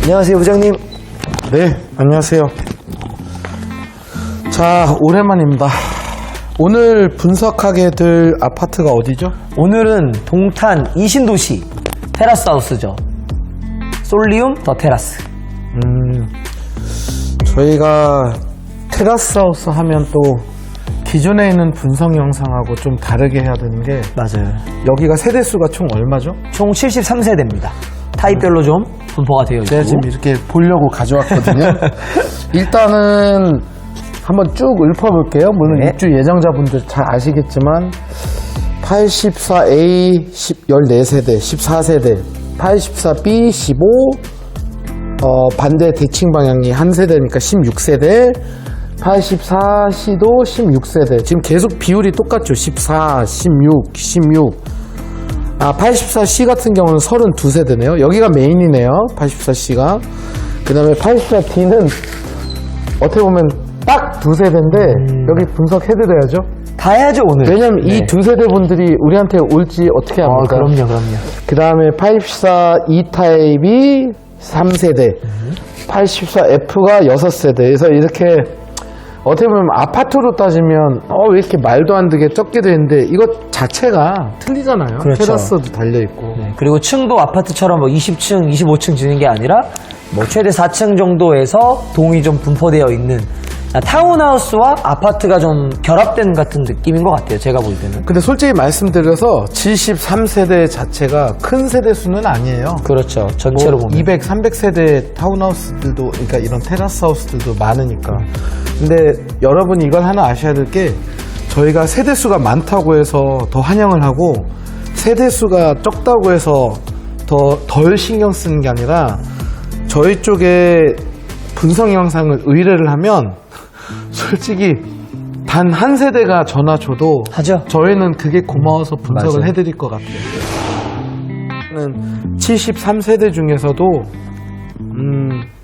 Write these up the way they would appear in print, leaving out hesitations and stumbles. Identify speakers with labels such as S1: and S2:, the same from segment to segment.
S1: 안녕하세요, 부장님.
S2: 네, 안녕하세요. 자, 오랜만입니다. 오늘 분석하게 될 아파트가 어디죠?
S1: 오늘은 동탄 이신도시 테라스하우스죠. 솔리움 더 테라스.
S2: 저희가 테라스하우스 하면 또 기존에 있는 분석 영상하고 좀 다르게 해야 되는 게
S1: 맞아요.
S2: 여기가 세대수가 총 얼마죠?
S1: 총 73세대입니다. 타입별로 좀 분포가 되어 있고.
S2: 제가 지금 이렇게 보려고 가져왔거든요. 일단은 한번 쭉 읊어볼게요. 물론
S1: 네.
S2: 입주 예정자분들 잘 아시겠지만 84A 14세대, 14세대, 84B 15 반대 대칭 방향이 한 세대니까 16세대, 84C도 16세대. 지금 계속 비율이 똑같죠. 14, 16, 16. 84C 같은 경우는 32세대네요. 여기가 메인이네요. 84C가. 그 다음에 84D는 어떻게 보면 딱 두 세대인데 여기 분석해드려야죠.
S1: 다 해야죠, 오늘.
S2: 왜냐면
S1: 네.
S2: 이 두 세대 분들이 우리한테 올지 어떻게 합니까?
S1: 그럼요.
S2: 그 다음에 84E 타입이 3세대, 84F가 6세대. 그래서 이렇게 어떻게 보면 아파트로 따지면 왜 이렇게 말도 안 되게 적게 되는데 이것 자체가 틀리잖아요.
S1: 그렇죠.
S2: 테라스도 달려있고.
S1: 네, 그리고 층도 아파트처럼 뭐 20층, 25층 지는 게 아니라 뭐 최대 4층 정도에서 동이 좀 분포되어 있는 타운하우스와 아파트가 좀 결합된 같은 느낌인 것 같아요. 제가 볼 때는.
S2: 근데 솔직히 말씀드려서 73세대 자체가 큰 세대 수는 아니에요.
S1: 그렇죠. 전체로 보면.
S2: 200, 300세대 타운하우스들도, 그러니까 이런 테라스 하우스들도 많으니까. 근데 여러분이 이걸 하나 아셔야 될 게 저희가 세대수가 많다고 해서 더 환영을 하고 세대수가 적다고 해서 덜 신경 쓰는 게 아니라 저희 쪽에 분석 영상을 의뢰를 하면 솔직히 단 한 세대가 전화 줘도
S1: 하죠.
S2: 저희는 그게 고마워서 분석을
S1: 맞아요.
S2: 해드릴 것 같아요. 73세대 중에서도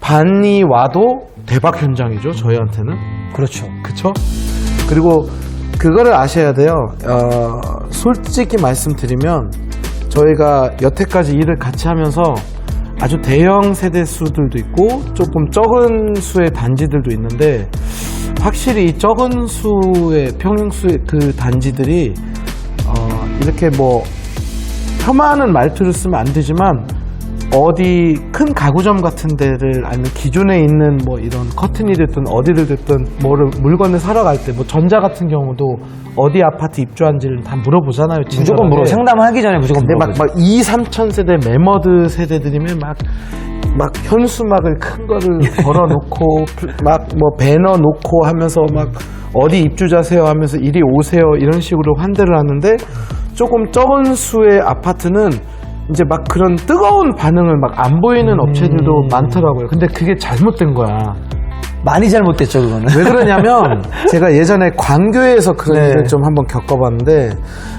S2: 반이 와도 대박 현장이죠. 저희한테는.
S1: 그렇죠.
S2: 그쵸? 그리고 그거를 아셔야 돼요. 솔직히 말씀드리면 저희가 여태까지 일을 같이 하면서 아주 대형 세대수들도 있고 조금 적은 수의 단지들도 있는데 확실히 이 적은 수의 평형수의 그 단지들이 이렇게 뭐 폄하하는 말투를 쓰면 안 되지만 어디 큰 가구점 같은 데를 아니면 기존에 있는 뭐 이런 커튼이 됐든 어디를 됐든 뭐를 물건을 사러 갈 때 뭐 전자 같은 경우도 어디 아파트 입주한지를 다 물어보잖아요.
S1: 무조건 물어. 상담하기 전에 무조건
S2: 근데
S1: 물어보죠.
S2: 막 2, 3천 세대 매머드 세대들이면 막 현수막을 큰 거를 걸어놓고 막 뭐 배너 놓고 하면서 막 어디 입주자세요 하면서 이리 오세요 이런 식으로 환대를 하는데 조금 적은 수의 아파트는 이제 막 그런 뜨거운 반응을 막 안 보이는 업체들도 많더라고요. 근데 그게 잘못된 거야.
S1: 많이 잘못됐죠, 그거는.
S2: 왜 그러냐면 제가 예전에 광교에서 그런
S1: 네.
S2: 일을 좀 한번 겪어봤는데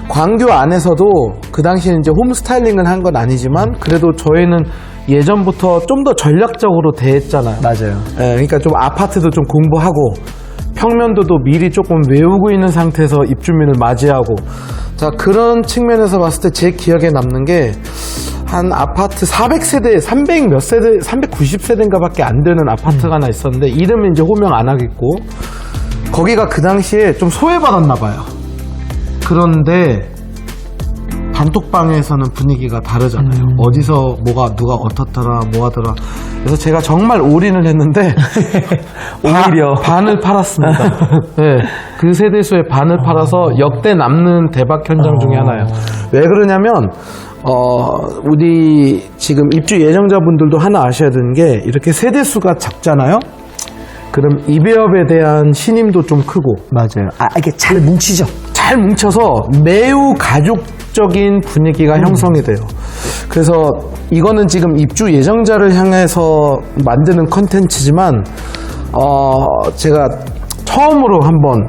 S2: 광교 안에서도 그 당시에 이제 홈 스타일링을 한 건 아니지만 그래도 저희는 예전부터 좀 더 전략적으로 대했잖아요.
S1: 맞아요.
S2: 예, 그러니까 좀 아파트도 좀 공부하고 평면도도 미리 조금 외우고 있는 상태에서 입주민을 맞이하고 자 그런 측면에서 봤을 때 제 기억에 남는 게 한 아파트 400세대, 300 몇 세대, 390세대인가 밖에 안 되는 아파트가 하나 있었는데 이름은 이제 호명 안 하겠고 거기가 그 당시에 좀 소외받았나 봐요. 그런데 단톡방에서는 분위기가 다르잖아요. 어디서 뭐가 누가 어떻더라 뭐 하더라. 그래서 제가 정말 올인을 했는데
S1: 오히려
S2: 반을 팔았습니다. 네, 그 세대수의 반을 팔아서 역대 남는 대박 현장 중에 하나예요. 왜 그러냐면 우리 지금 입주 예정자분들도 하나 아셔야 되는 게 이렇게 세대수가 작잖아요. 그럼 이배업에 대한 신임도 좀 크고
S1: 맞아요. 이게 잘 뭉치죠.
S2: 잘 뭉쳐서 매우 가족적인 분위기가 형성이 돼요. 그래서 이거는 지금 입주 예정자를 향해서 만드는 컨텐츠지만 제가 처음으로 한번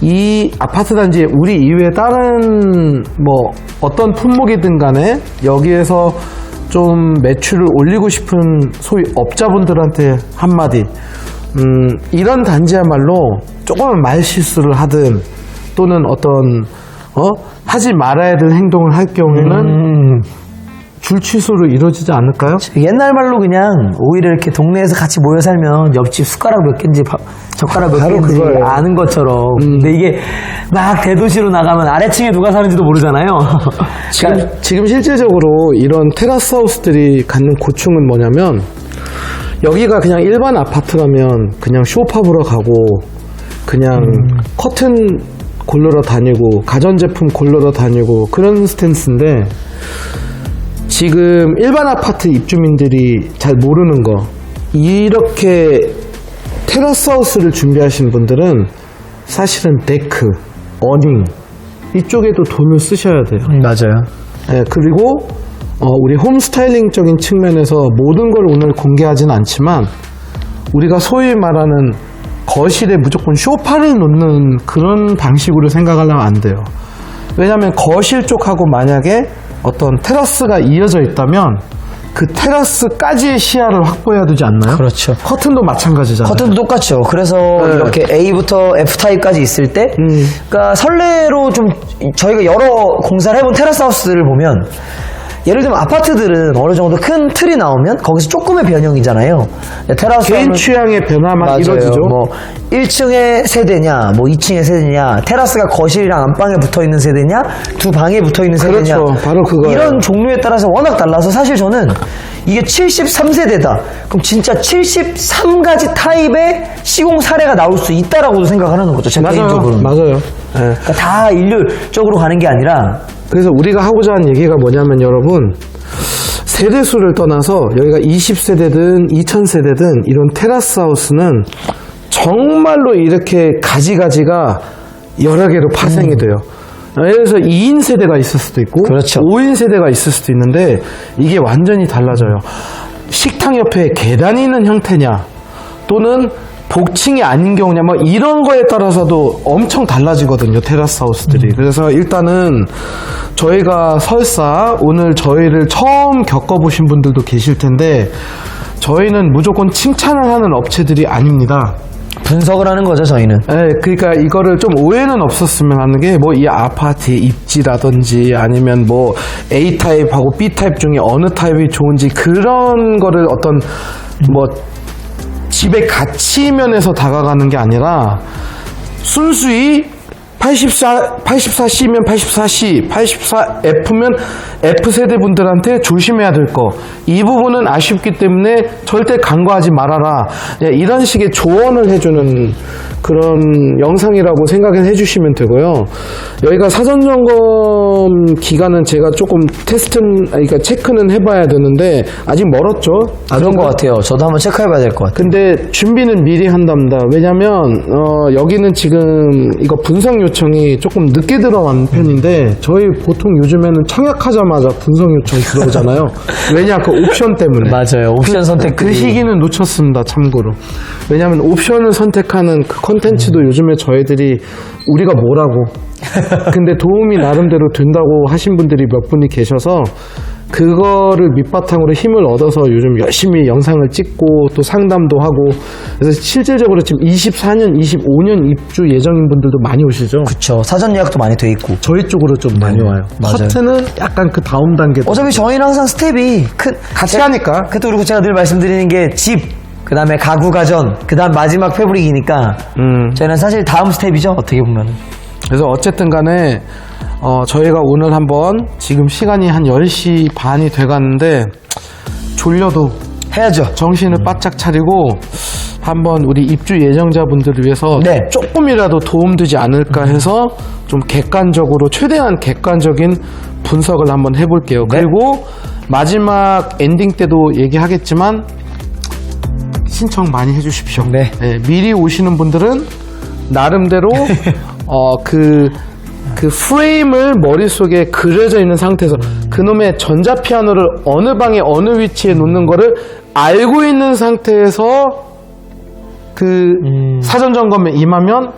S2: 이 아파트 단지에 우리 이외에 다른 뭐 어떤 품목이든 간에 여기에서 좀 매출을 올리고 싶은 소위 업자분들한테 한마디 이런 단지야말로 조금은 말 실수를 하든 또는 어떤 하지 말아야 될 행동을 할 경우에는 줄 취소로 이루어지지 않을까요?
S1: 옛날 말로 그냥 오히려 이렇게 동네에서 같이 모여 살면 옆집 숟가락 몇 개인지 젓가락 몇
S2: 바로
S1: 개인지
S2: 그거예요.
S1: 아는 것처럼. 근데 이게 막 대도시로 나가면 아래층에 누가 사는지도 모르잖아요.
S2: 지금 실제적으로 이런 테라스 하우스들이 갖는 고충은 뭐냐면 여기가 그냥 일반 아파트라면 그냥 쇼파보러 가고 그냥 커튼 고르러 다니고 가전제품 고르러 다니고 그런 스탠스인데 지금 일반 아파트 입주민들이 잘 모르는 거 이렇게 테라스 하우스를 준비하신 분들은 사실은 데크, 어닝 이쪽에도 돈을 쓰셔야 돼요.
S1: 맞아요.
S2: 네, 그리고 우리 홈 스타일링적인 측면에서 모든 걸 오늘 공개하지는 않지만 우리가 소위 말하는 거실에 무조건 소파를 놓는 그런 방식으로 생각하려면 안 돼요. 왜냐하면 거실 쪽하고 만약에 어떤 테라스가 이어져 있다면 그 테라스까지의 시야를 확보해야 되지 않나요?
S1: 그렇죠.
S2: 커튼도 마찬가지잖아요.
S1: 커튼도 똑같죠. 그래서
S2: 네.
S1: 이렇게 A부터 F타입까지 있을 때, 그러니까 선례로 좀 저희가 여러 공사를 해본 테라스 하우스들을 보면, 예를 들면 아파트들은 어느 정도 큰 틀이 나오면 거기서 조금의 변형이잖아요. 테라스
S2: 개인
S1: 하면-
S2: 취향의 변화만
S1: 맞아요.
S2: 이루어지죠.
S1: 뭐 1층의 세대냐, 뭐 2층의 세대냐, 테라스가 거실이랑 안방에 붙어 있는 세대냐, 두 방에 붙어 있는 세대냐.
S2: 그렇죠. 바로 그거예요.
S1: 이런 종류에 따라서 워낙 달라서 사실 저는 이게 73세대다. 그럼 진짜 73가지 타입의 시공 사례가 나올 수 있다라고도 생각하는 거죠. 제 개인적으로는.
S2: 맞아요. 네.
S1: 그러니까 다 일률적으로 가는 게 아니라
S2: 그래서 우리가 하고자 하는 얘기가 뭐냐면 여러분 세대수를 떠나서 여기가 20세대든 2000세대든 이런 테라스 하우스는 정말로 이렇게 가지가지가 여러 개로 파생이 돼요. 예를 들어서 2인 세대가 있을 수도 있고
S1: 그렇죠.
S2: 5인 세대가 있을 수도 있는데 이게 완전히 달라져요. 식탁 옆에 계단이 있는 형태냐 또는 복층이 아닌 경우냐 뭐 이런 거에 따라서도 엄청 달라지거든요, 테라스 하우스들이. 그래서 일단은 저희가 설사 오늘 저희를 처음 겪어보신 분들도 계실 텐데 저희는 무조건 칭찬을 하는 업체들이 아닙니다.
S1: 분석을 하는 거죠, 저희는.
S2: 그러니까 이거를 좀 오해는 없었으면 하는 게 뭐 이 아파트의 입지라든지 아니면 뭐 A 타입하고 B 타입 중에 어느 타입이 좋은지 그런 거를 어떤 뭐 집의 가치 면에서 다가가는 게 아니라 순수히 84C면 84C, 84F면 F세대 분들한테 조심해야 될 거. 이 부분은 아쉽기 때문에 절대 간과하지 말아라. 이런 식의 조언을 해주는 그런 영상이라고 생각해 주시면 되고요. 여기가 사전점검 기간은 제가 조금 그러니까 체크는 해봐야 되는데 아직 멀었죠.
S1: 그런 것 같아요. 저도 한번 체크해봐야 될 것 같아요.
S2: 근데 준비는 미리 한답니다. 왜냐면 여기는 지금 이거 분석 요청이 조금 늦게 들어간 편인데 저희 보통 요즘에는 청약하자마자 분석 요청 들어오잖아요. 왜냐 그 옵션 때문에.
S1: 맞아요. 옵션 선택.
S2: 그 시기는 놓쳤습니다. 참고로. 왜냐면 옵션을 선택하는 그 컨텐츠도 요즘에 저희들이 우리가 뭐라고 근데 도움이 나름대로 된다고 하신 분들이 몇 분이 계셔서 그거를 밑바탕으로 힘을 얻어서 요즘 열심히 영상을 찍고 또 상담도 하고 그래서 실질적으로 지금 24년, 25년 입주 예정인 분들도 많이 오시죠?
S1: 그쵸. 사전 예약도 많이 돼 있고.
S2: 저희 쪽으로 좀 많이 와요.
S1: 맞아요.
S2: 커트는 약간 그 다음 단계.
S1: 어차피 저희는 항상 스텝이
S2: 같이 하니까.
S1: 그리고 제가 늘 말씀드리는 게 집, 그 다음에 가구 가전, 그 다음 마지막 패브릭이니까 저희는 사실 다음 스텝이죠. 어떻게 보면.
S2: 그래서 어쨌든 간에 저희가 오늘 한번 지금 시간이 한 10시 반이 돼가는데 졸려도
S1: 해야죠.
S2: 정신을 바짝 차리고 한번 우리 입주 예정자분들을 위해서
S1: 네.
S2: 조금이라도 도움되지 않을까 해서 좀 객관적으로 최대한 객관적인 분석을 한번 해볼게요.
S1: 네.
S2: 그리고 마지막 엔딩 때도 얘기하겠지만 신청 많이 해주십시오.
S1: 네.
S2: 미리 오시는 분들은 나름대로 그 프레임을 머릿속에 그려져 있는 상태에서 그놈의 전자피아노를 어느 방에 어느 위치에 놓는 거를 알고 있는 상태에서 그 사전 점검에 임하면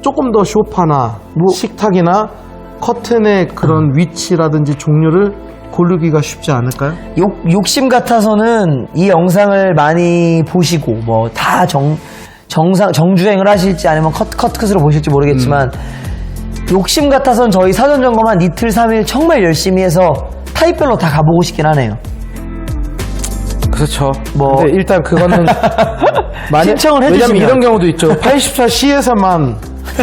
S2: 조금 더 소파나 식탁이나 커튼의 그런 위치라든지 종류를 고르기가 쉽지 않을까요?
S1: 욕심 같아서는 이 영상을 많이 보시고 뭐 다 정주행을 하실지 아니면 컷컷으로 보실지 모르겠지만 욕심 같아서는 저희 사전 점검 한 이틀 3일 정말 열심히 해서 타입별로 다 가보고 싶긴 하네요.
S2: 그렇죠.
S1: 뭐.
S2: 근데 일단 그거는
S1: 신청을
S2: 왜냐면
S1: 해주시면.
S2: 이런 경우도 있죠. 84C에서만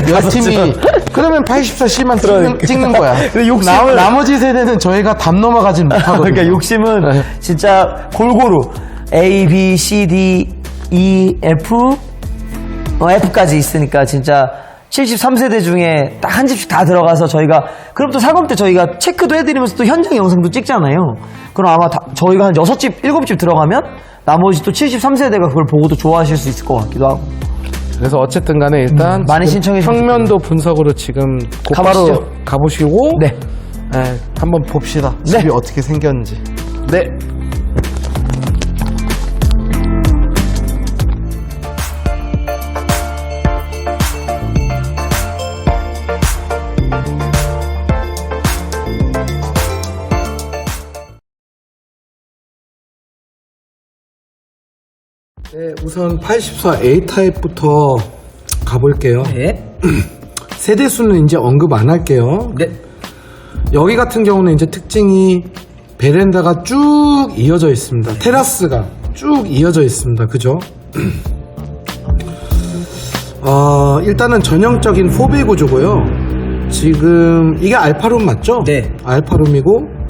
S2: 몇 팀이 그러면 84C만 찍는 거야.
S1: 근데 욕심을-
S2: 나머지 세대는 저희가 담 넘어가진 못하거든요.
S1: 그러니까 욕심은
S2: 네.
S1: 진짜 골고루 A, B, C, D, E, F, F까지 있으니까 진짜 73세대 중에 딱 한 집씩 다 들어가서 저희가 그럼 또 사검 때 저희가 체크도 해드리면서 또 현장 영상도 찍잖아요. 그럼 아마 저희가 한 6집, 7집 들어가면 나머지 또 73세대가 그걸 보고도 좋아하실 수 있을 것 같기도 하고.
S2: 그래서 어쨌든 간에 일단
S1: 많이
S2: 지금
S1: 신청해 주시면
S2: 평면도 분석으로 지금 곧바로
S1: 가보시죠.
S2: 가보시고
S1: 네.
S2: 한번 봅시다.
S1: 네.
S2: 집이 어떻게 생겼는지. 네. 네, 우선 84A 타입부터 가볼게요.
S1: 네.
S2: 세대수는 이제 언급 안 할게요.
S1: 네.
S2: 여기 같은 경우는 이제 특징이 베란다가 쭉 이어져 있습니다. 테라스가 쭉 이어져 있습니다. 그죠? 일단은 전형적인 4배 구조고요. 지금 이게 알파룸 맞죠?
S1: 네.
S2: 알파룸이고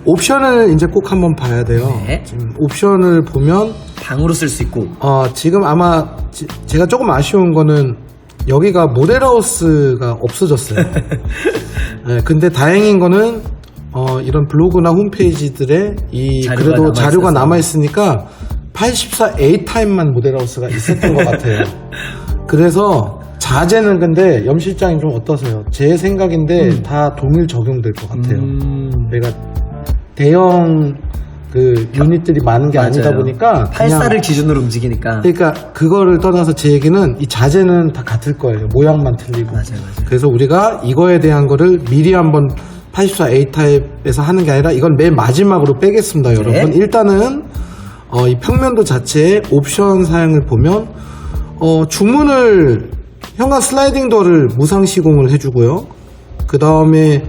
S2: 옵션을 이제 꼭 한번 봐야 돼요.
S1: 네.
S2: 지금 옵션을 보면
S1: 방으로 쓸 수 있고.
S2: 지금 아마 제가 조금 아쉬운 거는 여기가 모델하우스가 없어졌어요. 네, 근데 다행인 거는 이런 블로그나 홈페이지들에 그래도 자료가 남아있으니까 84A 타입만 모델하우스가 있었던 것 같아요. 그래서 자재는 근데 염 실장님 좀 어떠세요? 제 생각인데 다 동일 적용될 것 같아요. 그러니까 대형 그 유닛들이 많은 게 아니다 보니까
S1: 84를 기준으로 움직이니까.
S2: 그러니까 그거를 떠나서 제 얘기는 이 자재는 다 같을 거예요. 모양만 틀리고.
S1: 맞아요.
S2: 그래서 우리가 이거에 대한 거를 미리 한번 84A 타입에서 하는 게 아니라 이건 맨 마지막으로 빼겠습니다, 여러분. 일단은 이 평면도 자체의 옵션 사양을 보면 주문을 현관 슬라이딩 도어를 무상 시공을 해주고요. 그 다음에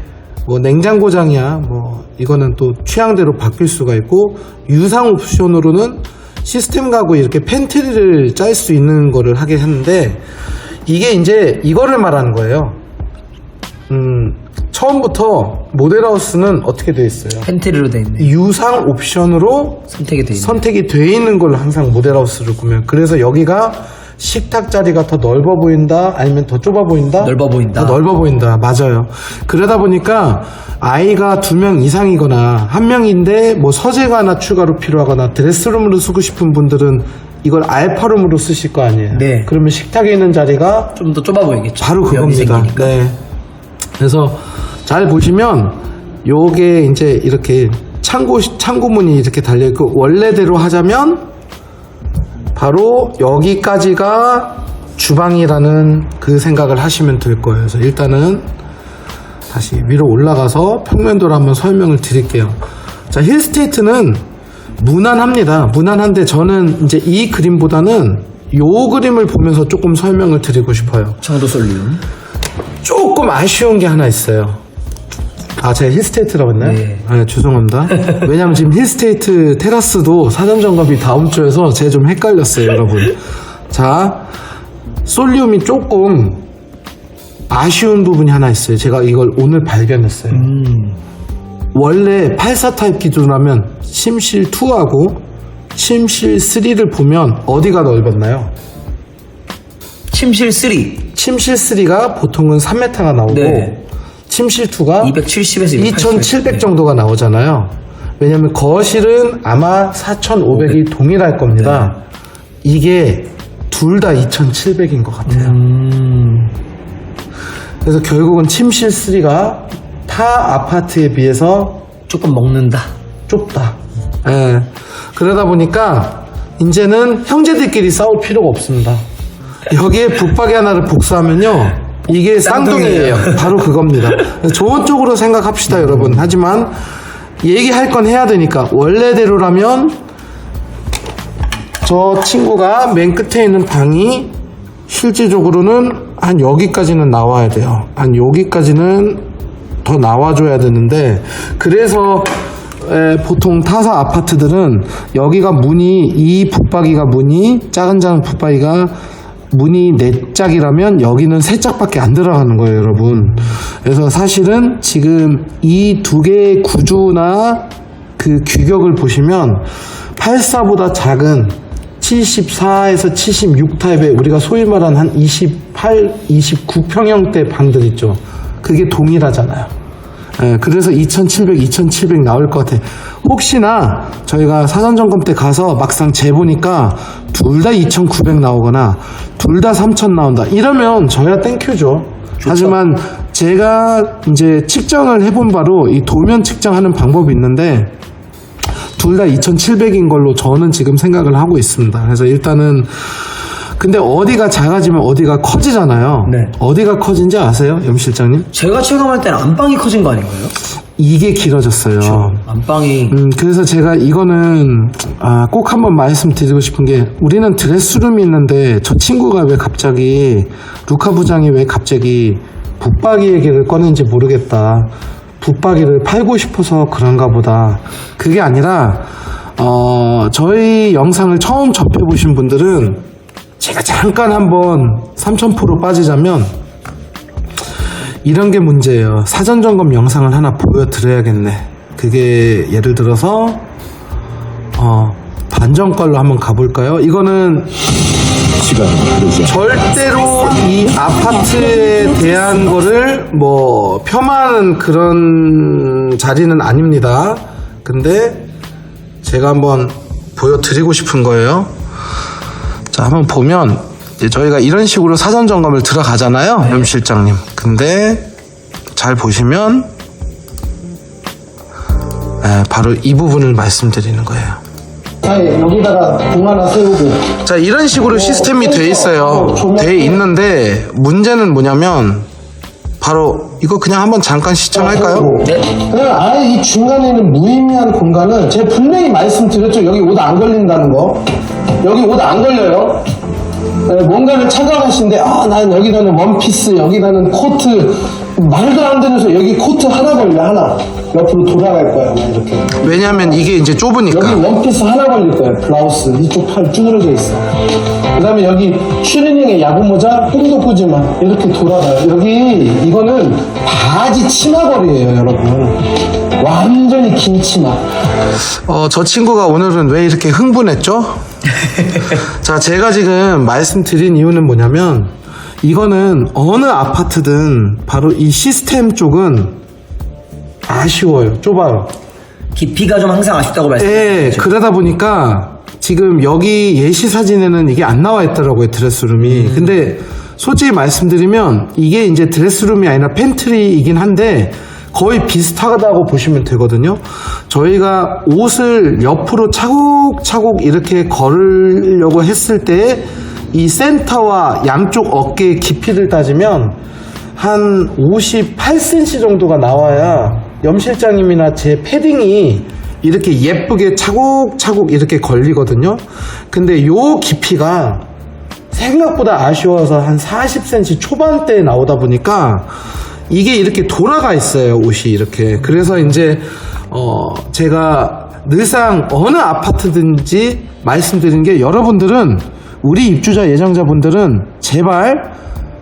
S2: 뭐 냉장고장이야 뭐 이거는 또 취향대로 바뀔 수가 있고 유상 옵션으로는 시스템 가구에 이렇게 팬트리를 짤 수 있는 거를 하게 하는데 이게 이제 이거를 말하는 거예요. 처음부터 모델하우스는 어떻게 되어 있어요?
S1: 팬트리로 돼 있네.
S2: 유상 옵션으로
S1: 선택이 돼 있네.
S2: 선택이 돼 있는 걸로 항상 모델하우스를 보면 그래서 여기가 식탁 자리가 더 넓어 보인다 아니면 더 좁아 보인다?
S1: 넓어 보인다.
S2: 더 넓어 보인다. 맞아요. 그러다 보니까 아이가 2명 이상이거나 1명인데 뭐 서재가 하나 추가로 필요하거나 드레스룸으로 쓰고 싶은 분들은 이걸 알파룸으로 쓰실 거 아니에요.
S1: 네.
S2: 그러면 식탁에 있는 자리가
S1: 좀 더 좁아 보이겠죠.
S2: 바로
S1: 구역이
S2: 그겁니다.
S1: 생기니까.
S2: 네. 그래서 잘 보시면 요게 이제 이렇게 창구문이 이렇게 달려있고 원래대로 하자면 바로 여기까지가 주방이라는 그 생각을 하시면 될 거예요. 그래서 일단은 다시 위로 올라가서 평면도를 한번 설명을 드릴게요. 자, 힐스테이트는 무난합니다. 무난한데 저는 이제 이 그림보다는 요 그림을 보면서 조금 설명을 드리고 싶어요.
S1: 청도 솔리움.
S2: 조금 아쉬운 게 하나 있어요. 제가 힐스테이트라고 했나요?
S1: 네.
S2: 죄송합니다. 왜냐면 지금 힐스테이트 테라스도 사전 점검이 다음 주여서 제가 좀 헷갈렸어요, 여러분. 자, 솔리움이 조금 아쉬운 부분이 하나 있어요. 제가 이걸 오늘 발견했어요. 원래 84 타입 기준으로 하면 침실 2하고 침실 3를 보면 어디가 넓었나요?
S1: 침실 3.
S2: 침실 3가 보통은 3m가 나오고
S1: 네.
S2: 침실 2가
S1: 270에서
S2: 2700 정도가 나오잖아요. 왜냐면 거실은 아마 4500이 동일할 겁니다. 이게 둘 다 2700인 것 같아요. 그래서 결국은 침실 3가 타 아파트에 비해서
S1: 조금 먹는다.
S2: 좁다. 예. 그러다 보니까 이제는 형제들끼리 싸울 필요가 없습니다. 여기에 붙박이 하나를 복사하면요. 이게 쌍둥이에요. 바로 그겁니다. 좋은 쪽으로 생각합시다, 여러분. 하지만 얘기할 건 해야 되니까 원래대로라면 저 친구가 맨 끝에 있는 방이 실질적으로는 한 여기까지는 나와야 돼요. 한 여기까지는 더 나와줘야 되는데 그래서 보통 타사 아파트들은 여기가 문이, 이 붙박이가 문이, 작은 붙박이가 문이 4짝이라면 여기는 3짝밖에 안 들어가는 거예요, 여러분. 그래서 사실은 지금 이 두 개의 구조나 그 규격을 보시면 84보다 작은 74에서 76 타입의 우리가 소위 말하는 한 28, 29평형대 방들 있죠. 그게 동일하잖아요. 그래서 2700 나올 것 같아. 혹시나 저희가 사전점검 때 가서 막상 재보니까 둘 다 2900 나오거나 둘 다 3000 나온다. 이러면 저야 땡큐죠. 하지만 제가 이제 측정을 해본 바로 이 도면 측정하는 방법이 있는데 둘 다 2700인 걸로 저는 지금 생각을 하고 있습니다. 그래서 일단은 근데 어디가 작아지면 어디가 커지잖아요.
S1: 네.
S2: 어디가 커진지 아세요? 염 실장님?
S1: 제가 체감할 때는 안방이 커진 거 아닌가요?
S2: 이게 길어졌어요.
S1: 안방이.
S2: 그래서 제가 이거는 꼭 한번 말씀드리고 싶은 게 우리는 드레스룸이 있는데 저 친구가 왜 갑자기 루카 부장이 왜 갑자기 붙박이 얘기를 꺼낸지 모르겠다. 붙박이를 팔고 싶어서 그런가 보다. 그게 아니라 저희 영상을 처음 접해보신 분들은 제가 잠깐 한번 3000% 빠지자면 이런 게 문제예요. 사전점검 영상을 하나 보여드려야겠네. 그게 예를 들어서 반전걸로 한번 가볼까요? 이거는 절대로 이 아파트에 대한 거를 뭐 폄하하는 그런 자리는 아닙니다. 근데 제가 한번 보여드리고 싶은 거예요. 자, 한번 보면 이제 저희가 이런 식으로 사전 점검을 들어가잖아요, 염 실장님. 근데 잘 보시면 바로 이 부분을 말씀드리는 거예요.
S3: 여기다가 공 하나 세우고.
S2: 자, 이런 식으로 시스템이 돼 있어요. 돼 있는데 문제는 뭐냐면 바로 이거 그냥 한번 잠깐 시청할까요?
S3: 그냥 아예 이 중간에 있는 무의미한 공간은 제가 분명히 말씀드렸죠. 여기 옷 안 걸린다는 거. 여기 옷 안 걸려요. 뭔가를 찾아가신데 난 여기다는 원피스, 여기다는 코트, 말도 안 되는 소리. 여기 코트 하나 걸려, 하나. 옆으로 돌아갈 거야, 이렇게.
S2: 왜냐면 이게 이제 좁으니까.
S3: 여기 원피스 하나 걸릴 거야, 블라우스. 이쪽 팔 쭈그러져 있어. 그 다음에 여기 추리닝의 야구 모자, 뽕도 꾸지마. 이렇게 돌아가요. 여기, 이거는 바지 치마거리예요, 여러분. 완전히 긴 치마.
S2: 저 친구가 오늘은 왜 이렇게 흥분했죠? 자, 제가 지금 말씀드린 이유는 뭐냐면 이거는 어느 아파트든 바로 이 시스템 쪽은 아쉬워요. 좁아요.
S1: 깊이가 좀 항상 아쉽다고 말씀하셨죠.
S2: 그러다 보니까 지금 여기 예시 사진에는 이게 안 나와 있더라고요, 드레스룸이. 근데 솔직히 말씀드리면 이게 이제 드레스룸이 아니라 팬트리이긴 한데 거의 비슷하다고 보시면 되거든요. 저희가 옷을 옆으로 차곡차곡 이렇게 걸으려고 했을 때 이 센터와 양쪽 어깨의 깊이를 따지면 한 58cm 정도가 나와야 염 실장님이나 제 패딩이 이렇게 예쁘게 차곡차곡 이렇게 걸리거든요. 근데 요 깊이가 생각보다 아쉬워서 한 40cm 초반대에 나오다 보니까 이게 이렇게 돌아가 있어요, 옷이 이렇게. 그래서 이제 제가 늘상 어느 아파트든지 말씀드린 게 여러분들은 우리 입주자 예정자분들은 제발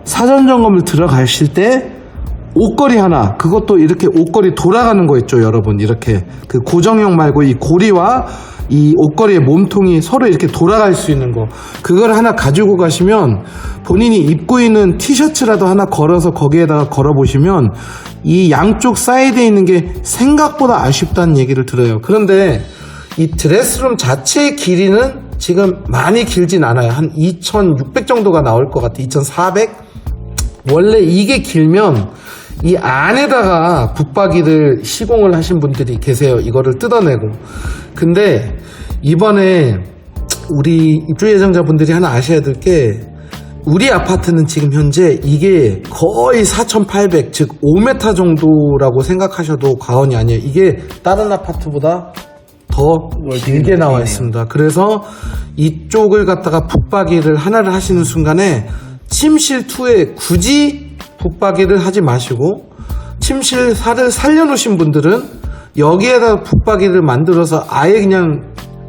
S2: 사전 점검을 들어가실 때 옷걸이 하나, 그것도 이렇게 옷걸이 돌아가는 거 있죠, 여러분. 이렇게 그 고정형 말고 이 고리와 이 옷걸이의 몸통이 서로 이렇게 돌아갈 수 있는 거, 그걸 하나 가지고 가시면 본인이 입고 있는 티셔츠라도 하나 걸어서 거기에다가 걸어보시면 이 양쪽 사이드에 있는 게 생각보다 아쉽다는 얘기를 들어요. 그런데 이 드레스룸 자체의 길이는 지금 많이 길진 않아요. 한 2600 정도가 나올 것 같아요. 2400? 원래 이게 길면 이 안에다가 붙박이를 시공을 하신 분들이 계세요. 이거를 뜯어내고. 근데 이번에 우리 입주 예정자분들이 하나 아셔야 될 게, 우리 아파트는 지금 현재 이게 거의 4800, 즉 5m 정도라고 생각하셔도 과언이 아니에요. 이게 다른 아파트보다 더 길게 나와 있습니다. 그래서 이쪽을 갖다가 붙박이를 하나를 하시는 순간에 침실 2에 굳이 붙박이를 하지 마시고 침실 4를 살려놓으신 분들은 여기에다 붙박이를 만들어서 아예 그냥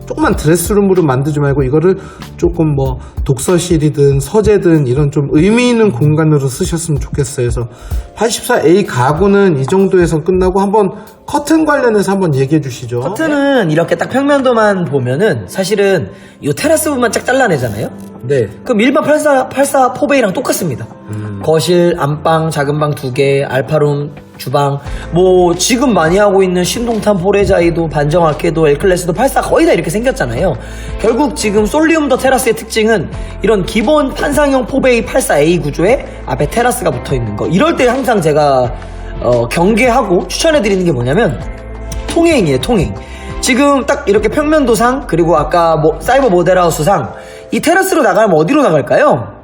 S2: 조그만 드레스룸으로 만들지 말고 이거를 조금 뭐 독서실이든 서재든 이런 좀 의미 있는 공간으로 쓰셨으면 좋겠어요. 그래서 84A 가구는 이 정도에서 끝나고 한번 커튼 관련해서 한번 얘기해 주시죠.
S1: 커튼은 이렇게 딱 평면도만 보면은 사실은 이 테라스 부분만 쫙 잘라내잖아요.
S2: 네.
S1: 그럼 일반 84 4베이랑 똑같습니다. 거실, 안방, 작은 방 2개, 알파룸, 주방, 뭐 지금 많이 하고 있는 신동탄, 포레자이도, 반정 아케도, 엘클래스도 84 거의 다 이렇게 생겼잖아요. 결국 지금 솔리움 더 테라스의 특징은 이런 기본 판상형 4베이 84A 구조에 앞에 테라스가 붙어있는 거. 이럴 때 항상 제가 경계하고 추천해드리는 게 뭐냐면 통행이에요. 통행. 지금 딱 이렇게 평면도상 그리고 아까 사이버 모델하우스상 이 테라스로 나가면 어디로 나갈까요?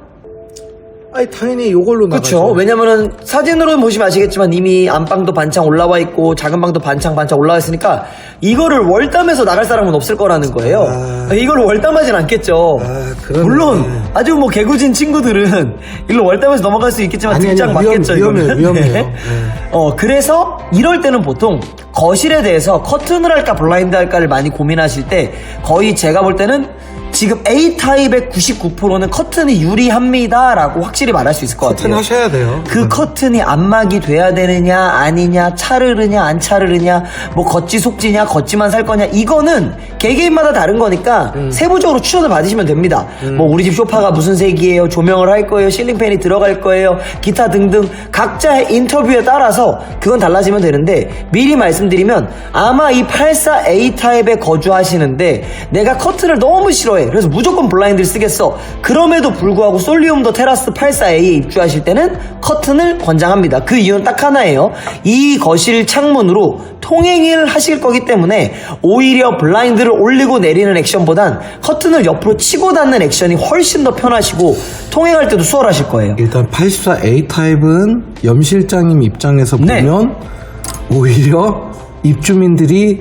S2: 아니 당연히 이걸로 나가죠.
S1: 그렇죠. 왜냐면은 사진으로 보시면 아시겠지만 이미 안방도 반창 올라와 있고 작은 방도 반창 올라와 있으니까 이거를 월담해서 나갈 사람은 없을 거라는 거예요. 이걸 월담하진 않겠죠.
S2: 그러네.
S1: 물론 아주 뭐 개구진 친구들은 일로 월담해서 넘어갈 수 있겠지만 등짝 맞겠죠. 이거는.
S2: 위험해요.
S1: 네. 그래서 이럴 때는 보통 거실에 대해서 커튼을 할까 블라인드 할까를 많이 고민하실 때 거의 제가 볼 때는 지금 A타입의 99%는 커튼이 유리합니다 라고 확실히 말할 수 있을 것
S2: 커튼
S1: 같아요.
S2: 하셔야 돼요.
S1: 그 커튼이 안막이 돼야 되느냐 아니냐 차르르냐 안 차르르냐 뭐 겉지 속지냐 겉지만 살 거냐 이거는 개개인마다 다른 거니까 세부적으로 추천을 받으시면 됩니다. 뭐 우리 집 소파가 무슨 색이에요, 조명을 할 거예요, 실링팬이 들어갈 거예요, 기타 등등 각자의 인터뷰에 따라서 그건 달라지면 되는데 미리 말씀드리면 아마 이 84A 타입에 거주하시는데 내가 커튼을 너무 싫어해, 그래서 무조건 블라인드를 쓰겠어, 그럼에도 불구하고 솔리움 더 테라스 84A에 입주하실 때는 커튼을 권장합니다. 그 이유는 딱 하나예요. 이 거실 창문으로 통행을 하실 거기 때문에 오히려 블라인드를 올리고 내리는 액션보단 커튼을 옆으로 치고 닫는 액션이 훨씬 더 편하시고 통행할 때도 수월하실 거예요.
S2: 일단 84A 타입은 염 실장님 입장에서
S1: 네.
S2: 보면 오히려 입주민들이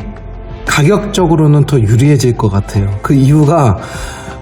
S2: 가격적으로는 더 유리해질 것 같아요. 그 이유가